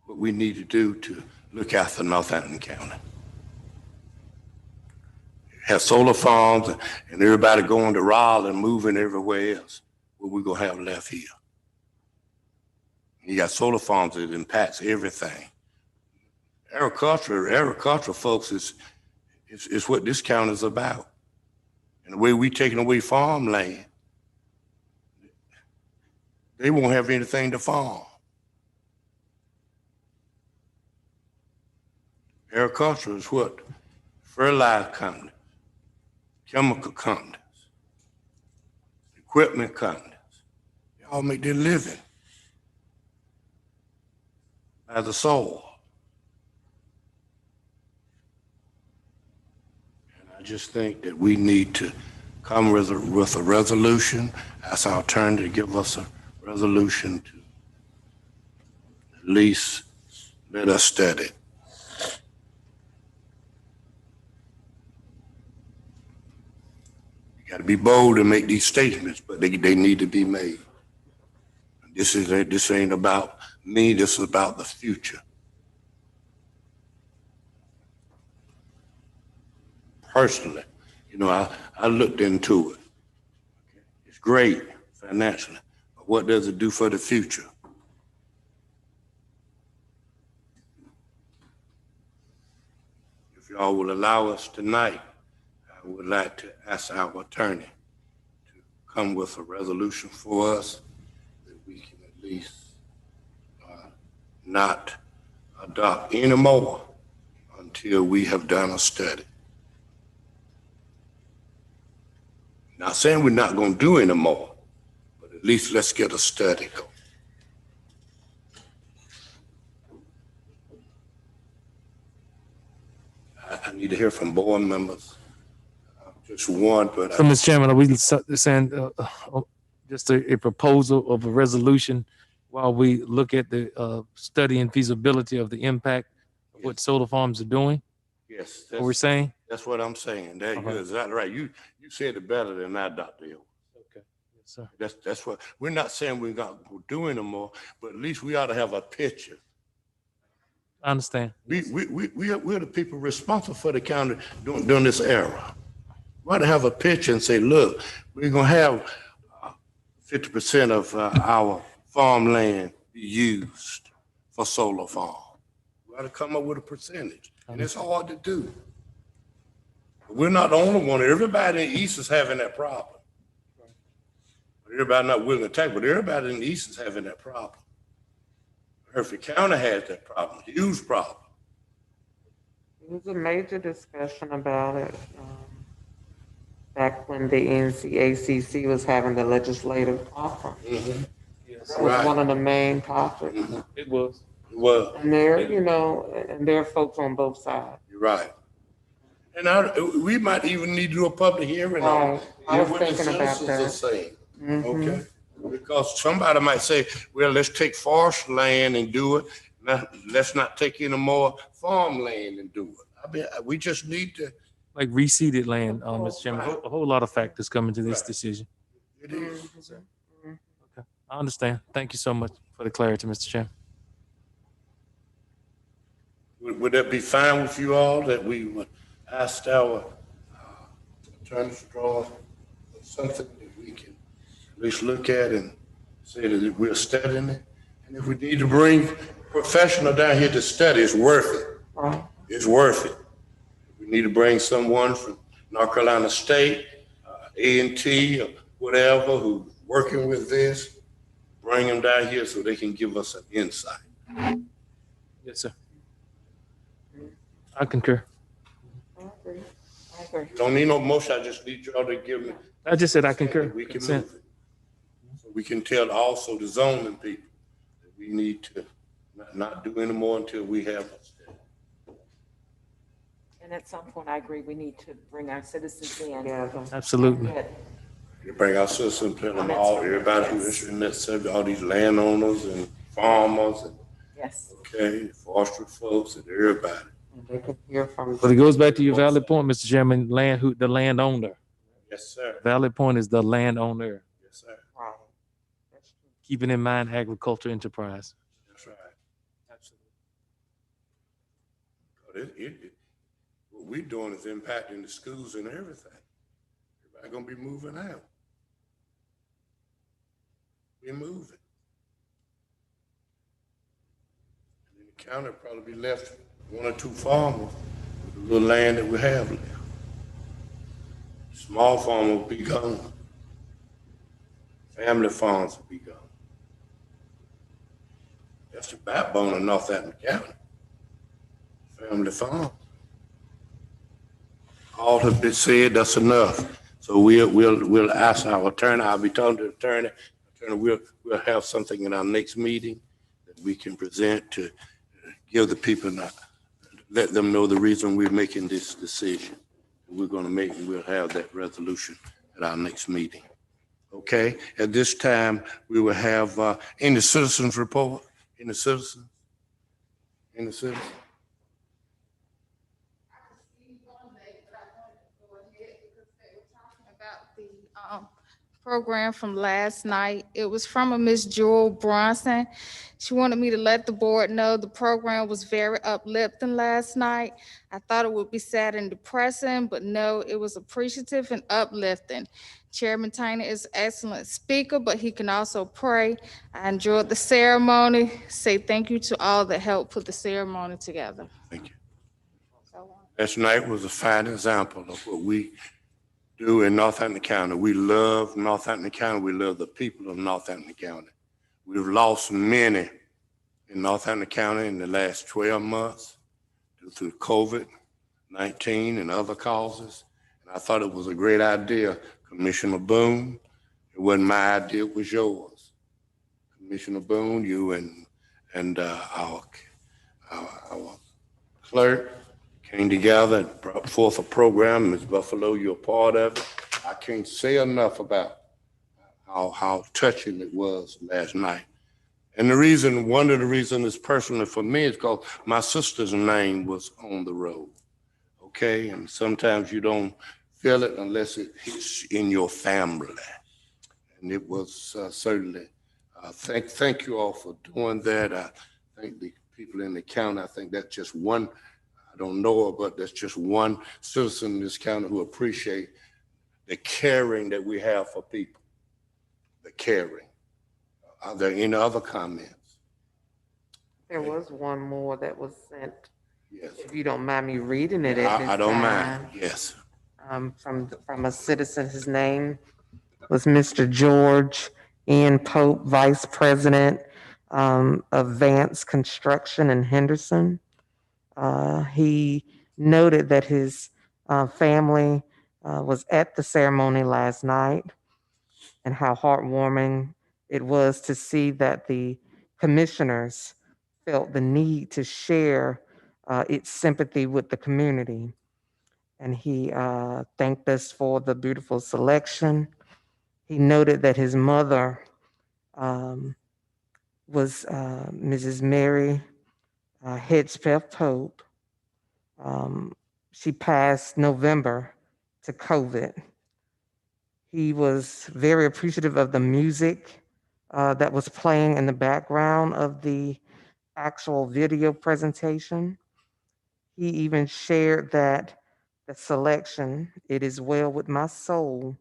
what we need to do to look after Northampton County. Have solar farms and everybody going to Raleigh and moving everywhere else. What we gonna have left here? You got solar farms that impacts everything. Agriculture, folks, is what this county is about. And the way we taking away farmland, they won't have anything to farm. Agriculture is what? Fertilizer companies, chemical companies, equipment companies. They all make their living by the soil. And I just think that we need to come with a resolution, ask our attorney to give us a resolution to at least let us study it. You got to be bold and make these statements, but they need to be made. This ain't about me, this is about the future. Personally, I looked into it. It's great financially, but what does it do for the future? If y'all will allow us tonight, I would like to ask our attorney to come with a resolution for us that we can at least not adopt anymore until we have done a study. Not saying we're not going to do any more, but at least let's get a study going. I need to hear from board members. Just one, but So, Mr. Chairman, are we saying just a proposal of a resolution while we look at the study and feasibility of the impact of what solar farms are doing? yes, What we're saying? that's what I'm saying. That you're exactly right. You said it better than I, Dr. Hill. Okay, yes, sir. That's what we're not saying we're not doing no more, but at least we ought to have a picture. I understand. We're the people responsible for the county during this era. We ought to have a picture and say, look, we're gonna have 50% of our farmland be used for solar farm. We ought to come up with a percentage, and it's hard to do. We're not the only one. Everybody in the East is having that problem. Everybody not willing to take, but everybody in the East is having that problem. Hereford County has that problem, huge problem. There was a major discussion about it back when the NCACC was having the legislative conference. Mm-hmm. Yes. That was one of the main topics. Mm-hmm. It was. Well, And there, and there are folks on both sides. you're right. And we might even need to do a public hearing on Right. I was what the thinking about citizens that. are saying. Mhm. Okay, because somebody might say, well, let's take forest land and do it. Let's not take any more farmland and do it. I mean, we just need to. Like reseeded land, Mr. Chairman. A whole lot of factors come into this decision. It is. Okay, I understand. Thank you so much for the clarity, Mr. Chairman. Would that be fine with you all, that we would ask our attorneys to draw something that we can at least look at and say that we're studying it? And if we need to bring a professional down here to study, it's worth it. Right. It's worth it. We need to bring someone from North Carolina State, A&T, or whatever, who's working with this, bring them down here so they can give us an insight. Yes, sir. I concur. agree. Don't need no motion, I just need y'all to give me. I just said I concur. We can Consent. move it. So we can tell also the zoning people that we need to not do any more until we have. And at some point, I agree, we need to bring our citizens in. Absolutely. You bring our citizens, tell them all, everybody who's interested in that subject, all these landowners and farmers and, Yes. okay, forestry folks and everybody. They can hear from. But it goes back to your valid point, Mr. Chairman, the landowner. Yes, sir. Valid point is the landowner, Yes, sir. Right. keeping in mind agriculture enterprise. That's right. Absolutely. What we're doing is impacting the schools and everything. Everybody gonna be moving out. We're moving. And the county will probably be left one or two farmers with the little land that we have left. Small farm will be gone. Family farms will be gone. That's the backbone of Northampton County. Family farm. All have been said, that's enough. So we'll ask our attorney, I'll be talking to the attorney. We'll have something in our next meeting that we can present to give the people, let them know the reason we're making this decision. We're gonna we'll have that resolution at our next meeting. Okay, at this time, we will have any citizens report? Any citizens? Any citizens? About the program from last night. It was from a Miss Jewel Bronson. She wanted me to let the board know the program was very uplifting last night. I thought it would be sad and depressing, but no, it was appreciative and uplifting. Chairman Tyner is an excellent speaker, but he can also pray. I enjoyed the ceremony. Say thank you to all that helped put the ceremony together. Thank you. Last night was a fine example of what we do in Northampton County. We love Northampton County. We love the people of Northampton County. We've lost many in Northampton County in the last 12 months due to COVID-19 and other causes. And I thought it was a great idea, Commissioner Boone. It wasn't my idea, it was yours. Commissioner Boone, you and our clerk came together and brought forth a program. Ms. Buffalo, you're a part of it. I can't say enough about how touching it was last night. And one of the reasons is personally for me is because my sister's name was on the road, okay? And sometimes you don't feel it unless it hits in your family. And it was certainly, thank you all for doing that. I thank the people in the county. I think that's just one, I don't know her, but that's just one citizen in this county who appreciate the caring that we have for people, the caring. Are there any other comments? There was one more that was sent. Yes. If you don't mind me reading it at this time. I don't mind, yes. From a citizen, his name was Mr. George N. Pope, Vice President of Vance Construction in Henderson. He noted that his family was at the ceremony last night and how heartwarming it was to see that the commissioners felt the need to share its sympathy with the community. And he thanked us for the beautiful selection. He noted that his mother was Mrs. Mary Hedgepeth Pope. She passed November to COVID. He was very appreciative of the music that was playing in the background of the actual video presentation. He even shared that the selection, "It Is Well With My Soul,"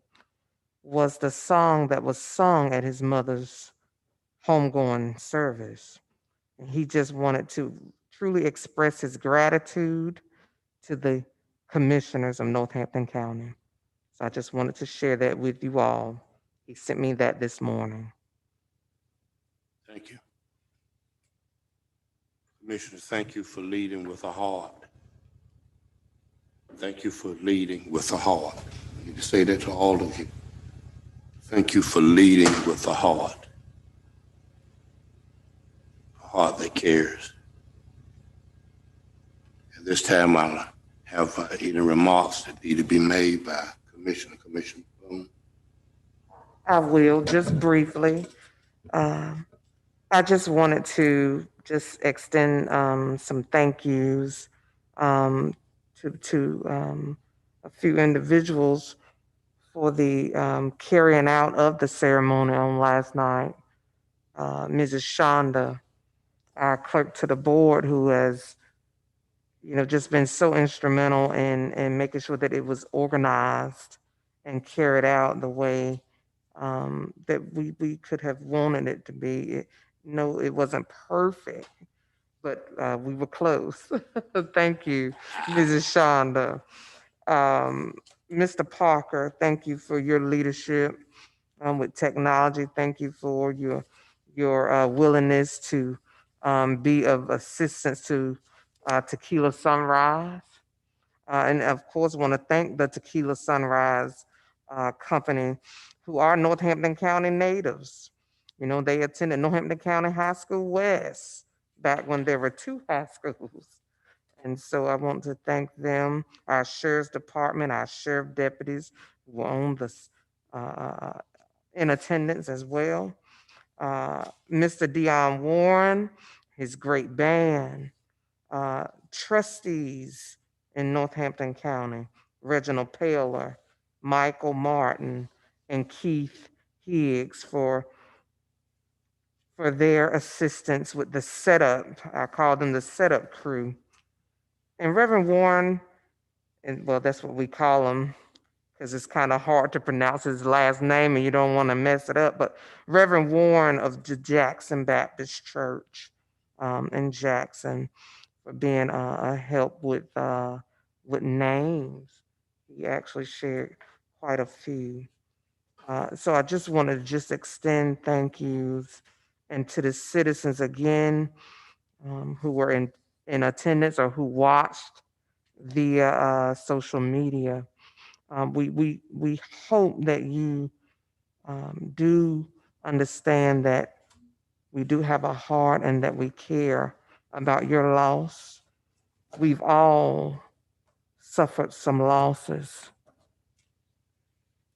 was the song that was sung at his mother's homegoing service. And he just wanted to truly express his gratitude to the commissioners of Northampton County. So I just wanted to share that with you all. He sent me that this morning. Thank you. Commissioner, thank you for leading with a heart. Thank you for leading with a heart. I need to say that to all of you. Thank you for leading with a heart that cares. At this time, I'll have any remarks that need to be made by Commissioner Boone. I will, just briefly. I just wanted to just extend some thank yous to a few individuals for the carrying out of the ceremony on last night. Mrs. Shonda, our clerk to the board, who has, just been so instrumental in making sure that it was organized and carried out the way that we could have wanted it to be. No, it wasn't perfect, but we were close. Thank you, Mrs. Shonda. Mr. Parker, thank you for your leadership with technology. Thank you for your willingness to be of assistance to Tequila Sunrise. And of course, want to thank the Tequila Sunrise company, who are Northampton County natives. They attended Northampton County High School West back when there were 2 high schools. And so I want to thank them, our sheriff's department, our sheriff deputies who were on this in attendance as well. Mr. Dion Warren, his great band, trustees in Northampton County, Reginald Paler, Michael Martin, and Keith Higgs for their assistance with the setup. I call them the setup crew. And Reverend Warren, and well, that's what we call him because it's kind of hard to pronounce his last name and you don't want to mess it up, but Reverend Warren of the Jackson Baptist Church in Jackson, for being a help with names. He actually shared quite a few. So I just want to just extend thank yous and to the citizens again who were in attendance or who watched via social media. We hope that you do understand that we do have a heart and that we care about your loss. We've all suffered some losses,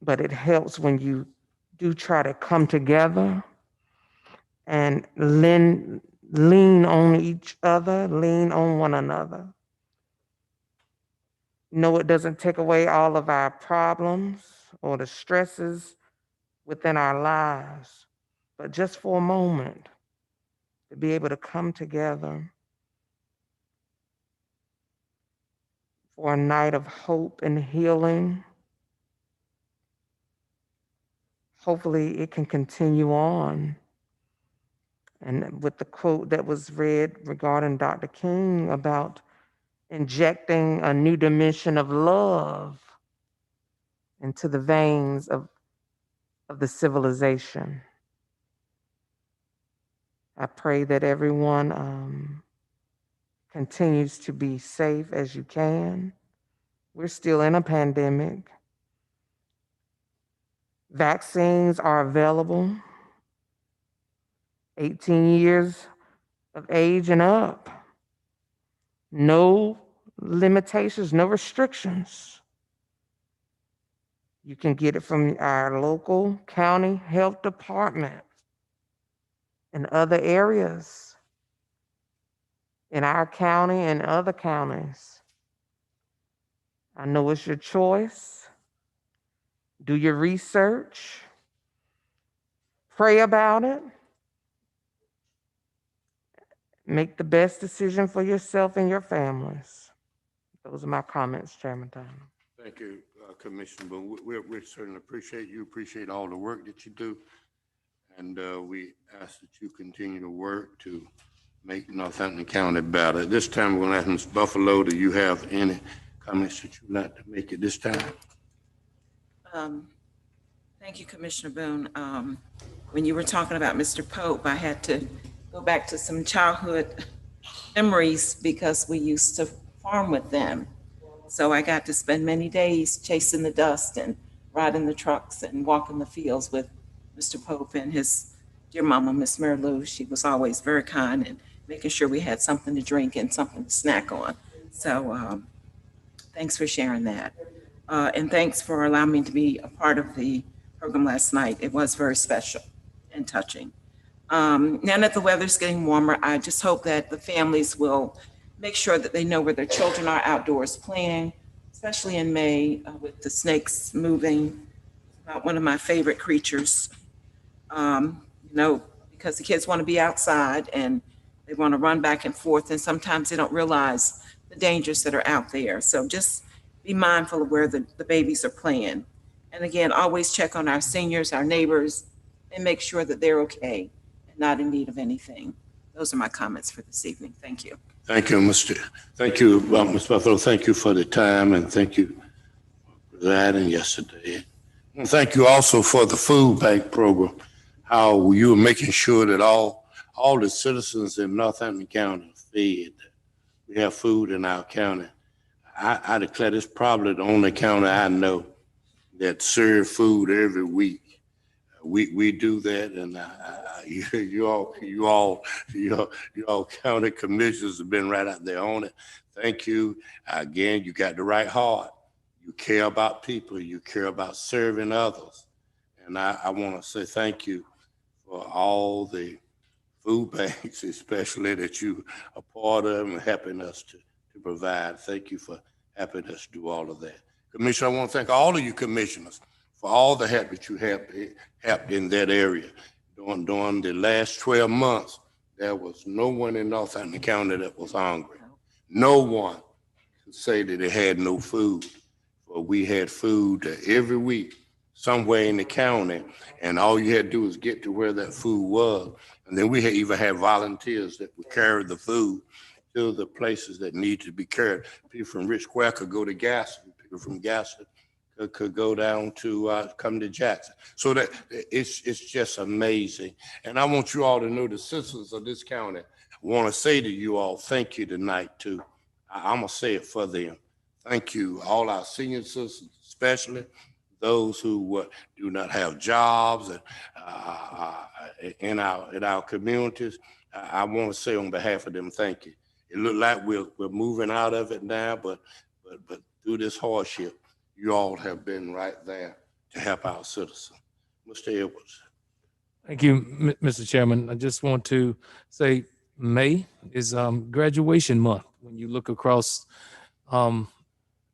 but it helps when you do try to come together and lean on each other, lean on one another. No, it doesn't take away all of our problems or the stresses within our lives, but just for a moment, to be able to come together for a night of hope and healing. Hopefully it can continue on. And with the quote that was read regarding Dr. King about injecting a new dimension of love into the veins of the civilization. I pray that everyone continues to be safe as you can. We're still in a pandemic. Vaccines are available. 18 years of age and up. No limitations, no restrictions. You can get it from our local county health department and other areas in our county and other counties. I know it's your choice. Do your research. Pray about it. Make the best decision for yourself and your families. Those are my comments, Chairman Tyner. Thank you, Commissioner Boone. We certainly appreciate you, appreciate all the work that you do. And we ask that you continue to work to make Northampton County better. At this time, we're going to ask Ms. Buffalo, do you have any comments that you'd like to make at this time? Thank you, Commissioner Boone. When you were talking about Mr. Pope, I had to go back to some childhood memories because we used to farm with them. So I got to spend many days chasing the dust and riding the trucks and walking the fields with Mr. Pope and his dear mama, Miss Mary Lou. She was always very kind and making sure we had something to drink and something to snack on. So thanks for sharing that. And thanks for allowing me to be a part of the program last night. It was very special and touching. Now that the weather's getting warmer, I just hope that the families will make sure that they know where their children are outdoors playing, especially in May with the snakes moving. About one of my favorite creatures, because the kids want to be outside and they want to run back and forth, and sometimes they don't realize the dangers that are out there. So just be mindful of where the babies are playing. And again, always check on our seniors, our neighbors, and make sure that they're okay and not in need of anything. Those are my comments for this evening. Thank you. Thank you, Mr. Buffalo. Thank you for the time, and thank you for that and yesterday. And thank you also for the food bank program, how you were making sure that all the citizens in Northampton County are fed. We have food in our county. I declare this probably the only county I know that serve food every week. We do that, and you all county commissioners have been right out there on it. Thank you. Again, you got the right heart. You care about people. You care about serving others. And I want to say thank you for all the food banks, especially that you are part of and helping us to provide. Thank you for helping us do all of that. Commissioner, I want to thank all of you commissioners for all the help that you helped in that area. During the last 12 months, there was no one in Northampton County that was hungry. No one could say that they had no food. But we had food every week somewhere in the county, and all you had to do was get to where that food was. And then we even had volunteers that would carry the food to the places that need to be carried. People from Rich Square could go to Gaston. People from Gaston could go down to come to Jackson. So that it's just amazing. And I want you all to know the citizens of this county want to say to you all, thank you tonight too. I'm gonna say it for them. Thank you, all our senior citizens, especially those who do not have jobs in our communities. I want to say on behalf of them, thank you. It looked like we're moving out of it now, but through this hardship, you all have been right there to help our citizens. Mr. Edwards. Thank you, Mr. Chairman. I just want to say May is graduation month when you look across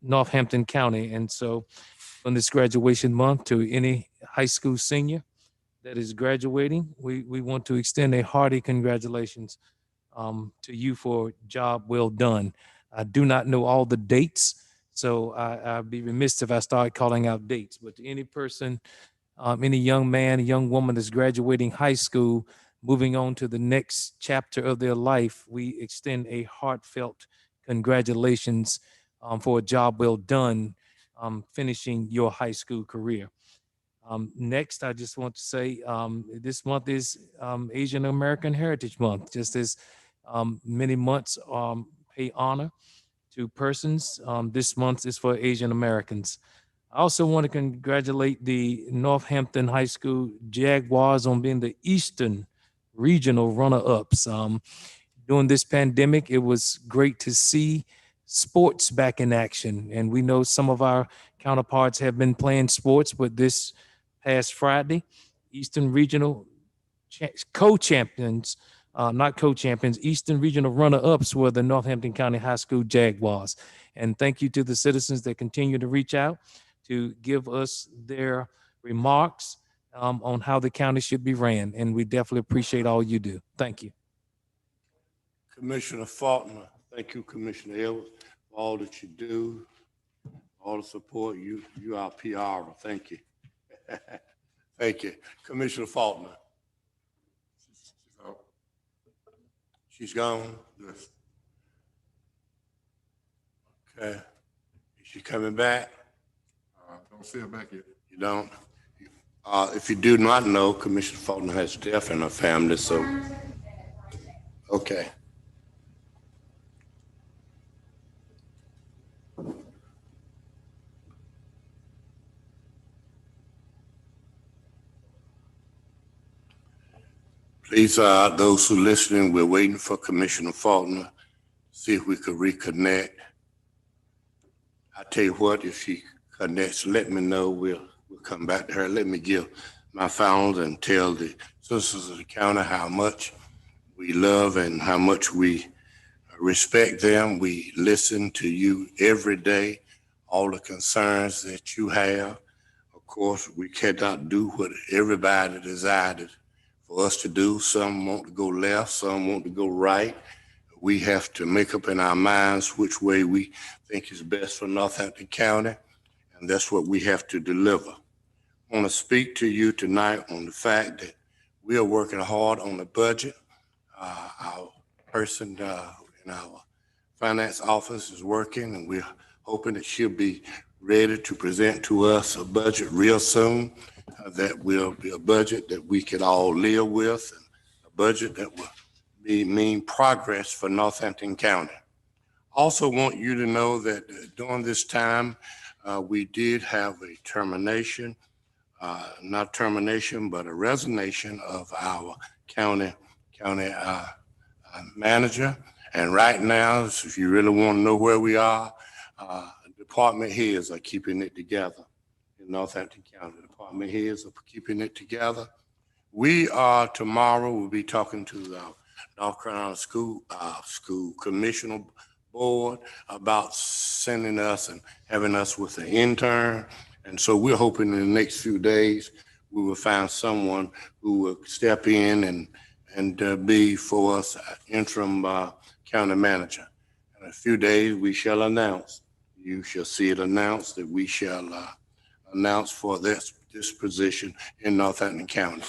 Northampton County. And so on this graduation month, to any high school senior that is graduating, we want to extend a hearty congratulations to you for a job well done. I do not know all the dates, so I'd be remiss if I start calling out dates, but to any person, any young man, a young woman that's graduating high school, moving on to the next chapter of their life, we extend a heartfelt congratulations for a job well done, finishing your high school career. Next, I just want to say this month is Asian American Heritage Month, just as many months pay honor to persons. This month is for Asian Americans. I also want to congratulate the Northampton High School Jaguars on being the Eastern Regional runner-ups. During this pandemic, it was great to see sports back in action. And we know some of our counterparts have been playing sports, but this past Friday, Eastern Regional co-champions, not co-champions, Eastern Regional runner-ups were the Northampton County High School Jaguars. And thank you to the citizens that continue to reach out to give us their remarks on how the county should be ran. And we definitely appreciate all you do. Thank you. Commissioner Faulkner. Thank you, Commissioner Edwards, for all that you do, all the support. You are PR. Thank you. Thank you. Commissioner Faulkner. She's gone? Yes. Okay. Is she coming back? Don't see her back yet. You don't? If you do not know, Commissioner Faulkner has death in her family, so. Okay. Please, those who listening, we're waiting for Commissioner Faulkner. See if we could reconnect. I tell you what, if she connects, let me know. We'll come back to her. Let me give my found and tell the citizens of the county how much we love and how much we respect them. We listen to you every day, all the concerns that you have. Of course, we cannot do what everybody decided for us to do. Some want to go left, some want to go right. We have to make up in our minds which way we think is best for Northampton County, and that's what we have to deliver. I want to speak to you tonight on the fact that we are working hard on the budget. Our person in our finance office is working, and we're hoping that she'll be ready to present to us a budget real soon. That will be a budget that we can all live with, and a budget that will mean progress for Northampton County. Also want you to know that during this time, we did have a termination, not termination, but a resignation of our county manager. And right now, if you really want to know where we are, department heads are keeping it together in Northampton County. Department heads are keeping it together. We are tomorrow, we'll be talking to the North Carolina School Commissioner Board about sending us and having us with an intern. And so we're hoping in the next few days, we will find someone who will step in and be for us interim county manager. In a few days, we shall announce, you shall see it announced that we shall announce for this position in Northampton County.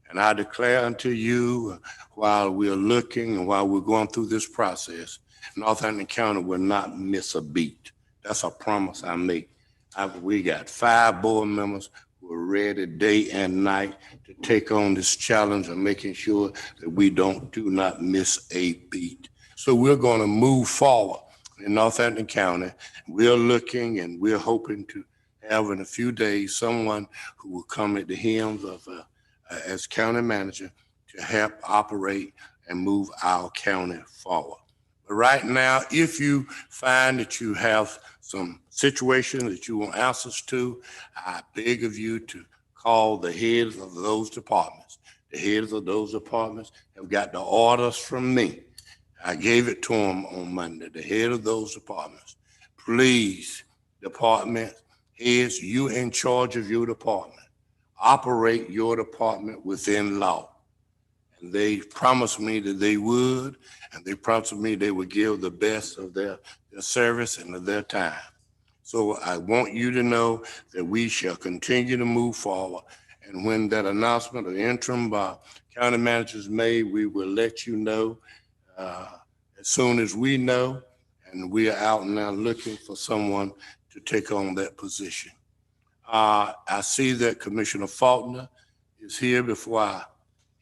And I declare unto you, while we're looking and while we're going through this process, Northampton County will not miss a beat. That's a promise I make. We got 5 board members who are ready day and night to take on this challenge of making sure that we do not miss a beat. So we're going to move forward in Northampton County. We're looking and we're hoping to have in a few days someone who will come at the helm of as county manager to help operate and move our county forward. But right now, if you find that you have some situation that you want answers to, I beg of you to call the heads of those departments. The heads of those departments have got the orders from me. I gave it to them on Monday, the head of those departments. Please, department heads, you in charge of your department. Operate your department within law. And they promised me that they would, and they promised me they would give the best of their service and of their time. So I want you to know that we shall continue to move forward. And when that announcement of interim by county manager is made, we will let you know as soon as we know, and we are out now looking for someone to take on that position. I see that Commissioner Faulkner is here. Before I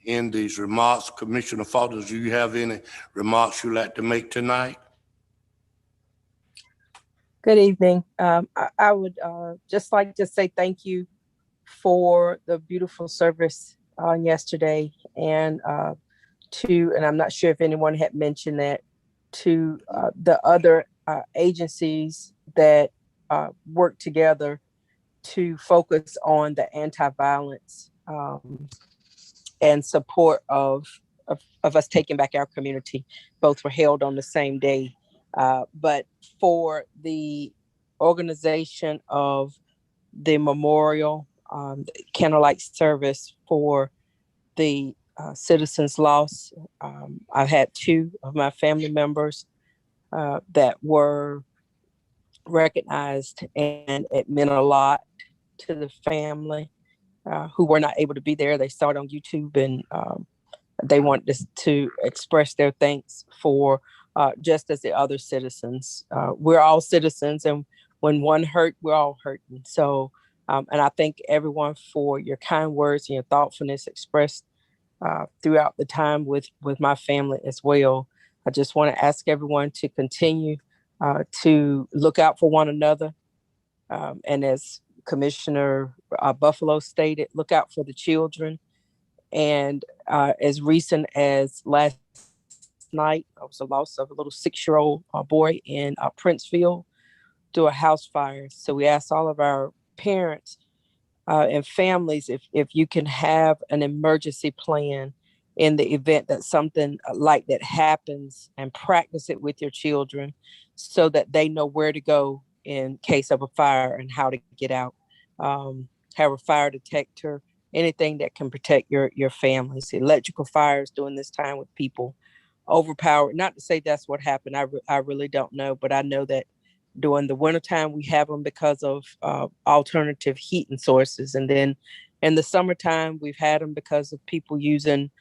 end these remarks, Commissioner Faulkner, do you have any remarks you'd like to make tonight? Good evening. I would just like to say thank you for the beautiful service on yesterday, and and I'm not sure if anyone had mentioned that, to the other agencies that work together to focus on the anti-violence and support of us taking back our community. Both were held on the same day. But for the organization of the memorial candlelight service for the citizens lost, I've had 2 of my family members that were recognized, and it meant a lot to the family who were not able to be there. They saw it on YouTube, and they wanted to express their thanks for just as the other citizens. We're all citizens, and when one hurt, we're all hurting. So, and I thank everyone for your kind words and your thoughtfulness expressed throughout the time with my family as well. I just want to ask everyone to continue to look out for one another. And as Commissioner Buffalo stated, look out for the children And as recent as last night, there was a loss of a little 6-year-old boy in Princeville through a house fire. So we asked all of our parents and families if you can have an emergency plan in the event that something like that happens, and practice it with your children so that they know where to go in case of a fire and how to get out. Have a fire detector, anything that can protect your families. Electrical fires during this time with people overpowered. Not to say that's what happened. I really don't know, but I know that during the wintertime, we have them because of alternative heating sources. And then in the summertime, we've had them because of people using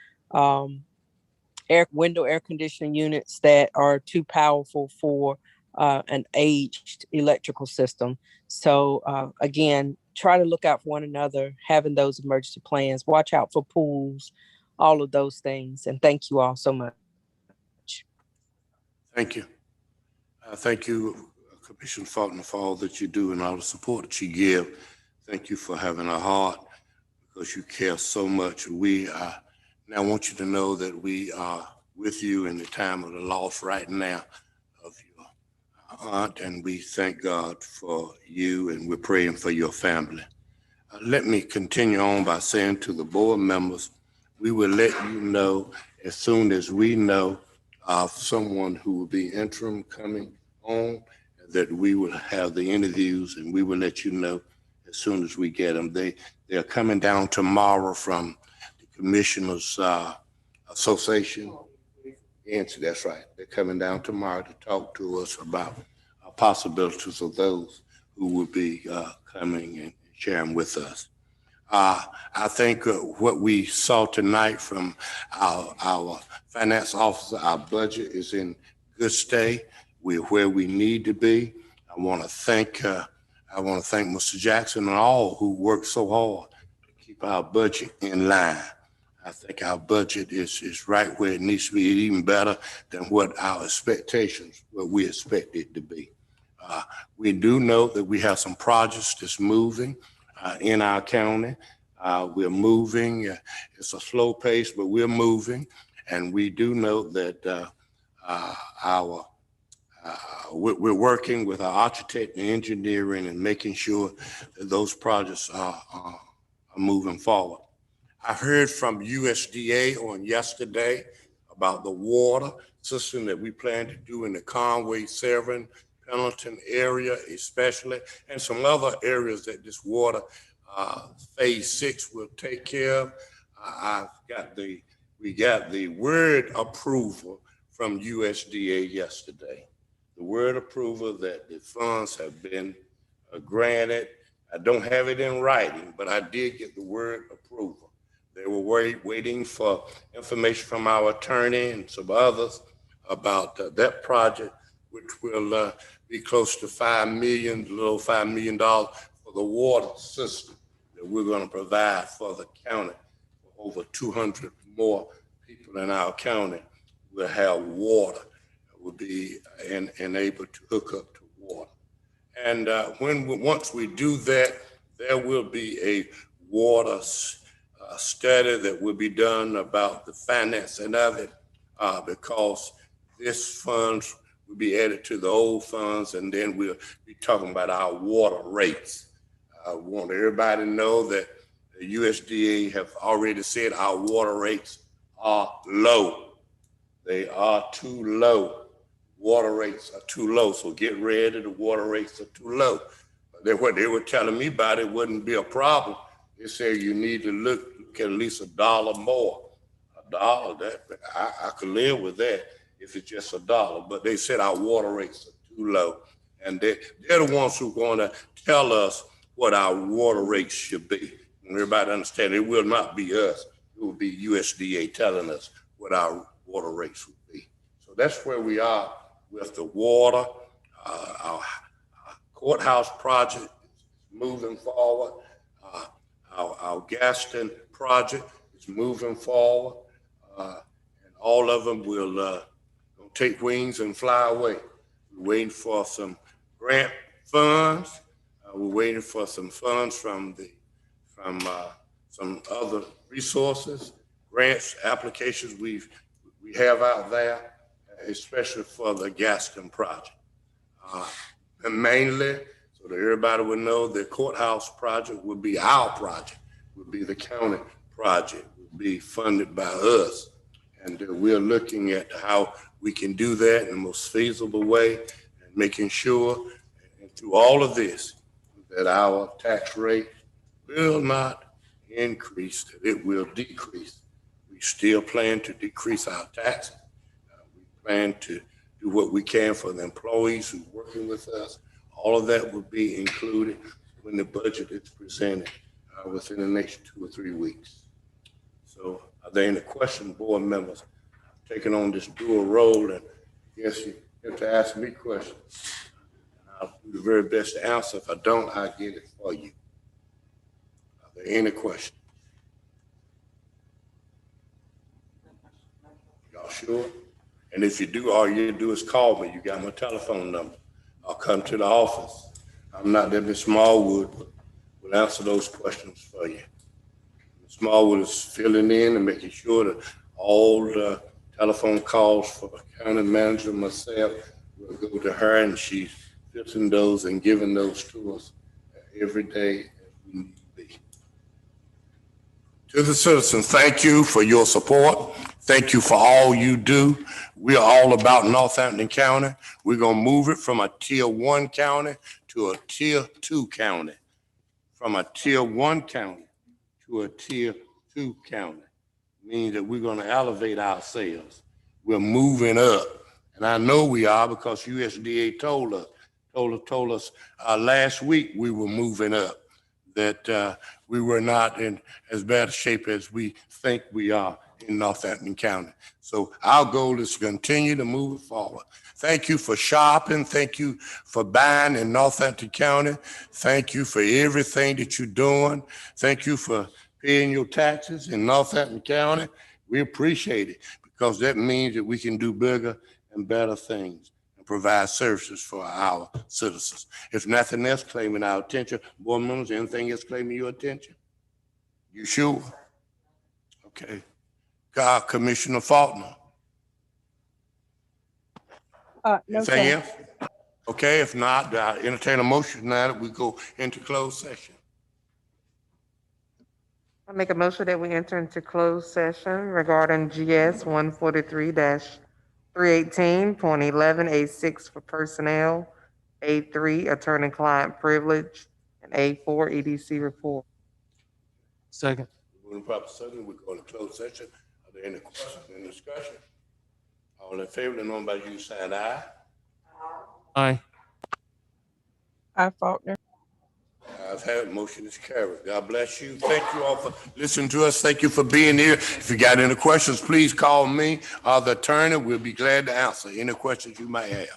window air conditioning units that are too powerful for an aged electrical system. So again, try to look out for one another, having those emergency plans, watch out for pools, all of those things. And thank you all so much. Thank you. Thank you, Commissioner Faulkner, for all that you do and all the support that you give. Thank you for having a heart, because you care so much. We now want you to know that we are with you in the time of the loss right now of your aunt, and we thank God for you, and we're praying for your family. Let me continue on by saying to the board members, we will let you know as soon as we know of someone who will be interim coming on, that we will have the interviews, and we will let you know as soon as we get them. They're coming down tomorrow from the Commissioners Association. Yes, that's right. They're coming down tomorrow to talk to us about possibilities of those who will be coming and sharing with us. I think what we saw tonight from our finance officer, our budget is in good state. We're where we need to be. I want to thank Mr. Jackson and all who worked so hard to keep our budget in line. I think our budget is right where it needs to be, even better than what our expectations, what we expect it to be. We do know that we have some projects that's moving in our county. We're moving. It's a slow pace, but we're moving. And we do know that we're working with our architect and engineering and making sure that those projects are moving forward. I heard from USDA on yesterday about the water system that we plan to do in the Conway, Severn, Pendleton area especially, and some other areas that this water phase 6 will take care of. We got the word approval from USDA yesterday. The word approval that the funds have been granted. I don't have it in writing, but I did get the word approval. They were waiting for information from our attorney and some others about that project, which will be close to $5 million, a little $5 million for the water system that we're going to provide for the county. Over 200 more people in our county will have water, will be enabled to hook up to water. And once we do that, there will be a water study that will be done about the financing of it, because this funds will be added to the old funds, and then we'll be talking about our water rates. I want everybody to know that the USDA have already said our water rates are low. They are too low. Water rates are too low, so get ready, the water rates are too low. But what they were telling me about it wouldn't be a problem. They said you need to look at least $1 more. $1, that I could live with that if it's just $1. But they said our water rates are too low. And they're the ones who are going to tell us what our water rates should be. And everybody understand it will not be us. It will be USDA telling us what our water rates would be. So that's where we are with the water. Our courthouse project is moving forward. Our Gaston project is moving forward. And all of them will take wings and fly away. We're waiting for some grant funds. We're waiting for some funds from some other resources, grants, applications we have out there, especially for the Gaston project. And mainly, so that everybody would know, the courthouse project would be our project, would be the county project, would be funded by us. And we're looking at how we can do that in the most feasible way, and making sure, and through all of this, that our tax rate will not increase, that it will decrease. We still plan to decrease our taxes. We plan to do what we can for the employees who are working with us. All of that will be included when the budget is presented within the next 2 or 3 weeks. So are there any questions, board members? I'm taking on this dual role, and yes, you have to ask me questions. I'll do the very best to answer. If I don't, I'll get it for you. Are there any questions? Y'all sure? And if you do, all you do is call me. You got my telephone number. I'll come to the office. I'm not there, Ms. Smallwood, but we'll answer those questions for you. Ms. Smallwood is filling in and making sure that all the telephone calls for the county manager and myself will go to her, and she's filtering those and giving those to us every day as we need to be. To the citizens, thank you for your support. Thank you for all you do. We are all about Northampton County. We're going to move it from a tier 1 county to a tier 2 county. From a tier 1 county to a tier 2 county. Means that we're going to elevate ourselves. We're moving up. And I know we are, because USDA told us last week we were moving up, that we were not in as bad a shape as we think we are in Northampton County. So our goal is to continue to move it forward. Thank you for shopping. Thank you for buying in Northampton County. Thank you for everything that you're doing. Thank you for paying your taxes in Northampton County. We appreciate it, because that means that we can do bigger and better things and provide services for our citizens. If nothing else claiming our attention, board members, anything else claiming your attention? You sure? Okay. Commissioner Faulkner. No, Anything sir. else? Okay, if not, I entertain a motion now that we go into closed session. I make a motion that we enter into closed session regarding GS 143-318.11A6 for personnel, A3 attorney-client privilege, and A4 EDC report. Second. Moving proper second, we're going to closed session. Are there any questions in discussion? All in favor, the number by you sign aye. Aye. Aye, Faulkner. I've had motion is carried. God bless you. Thank you all for listening to us. Thank you for being here. If you got any questions, please call me or the attorney. We'll be glad to answer any questions you might have.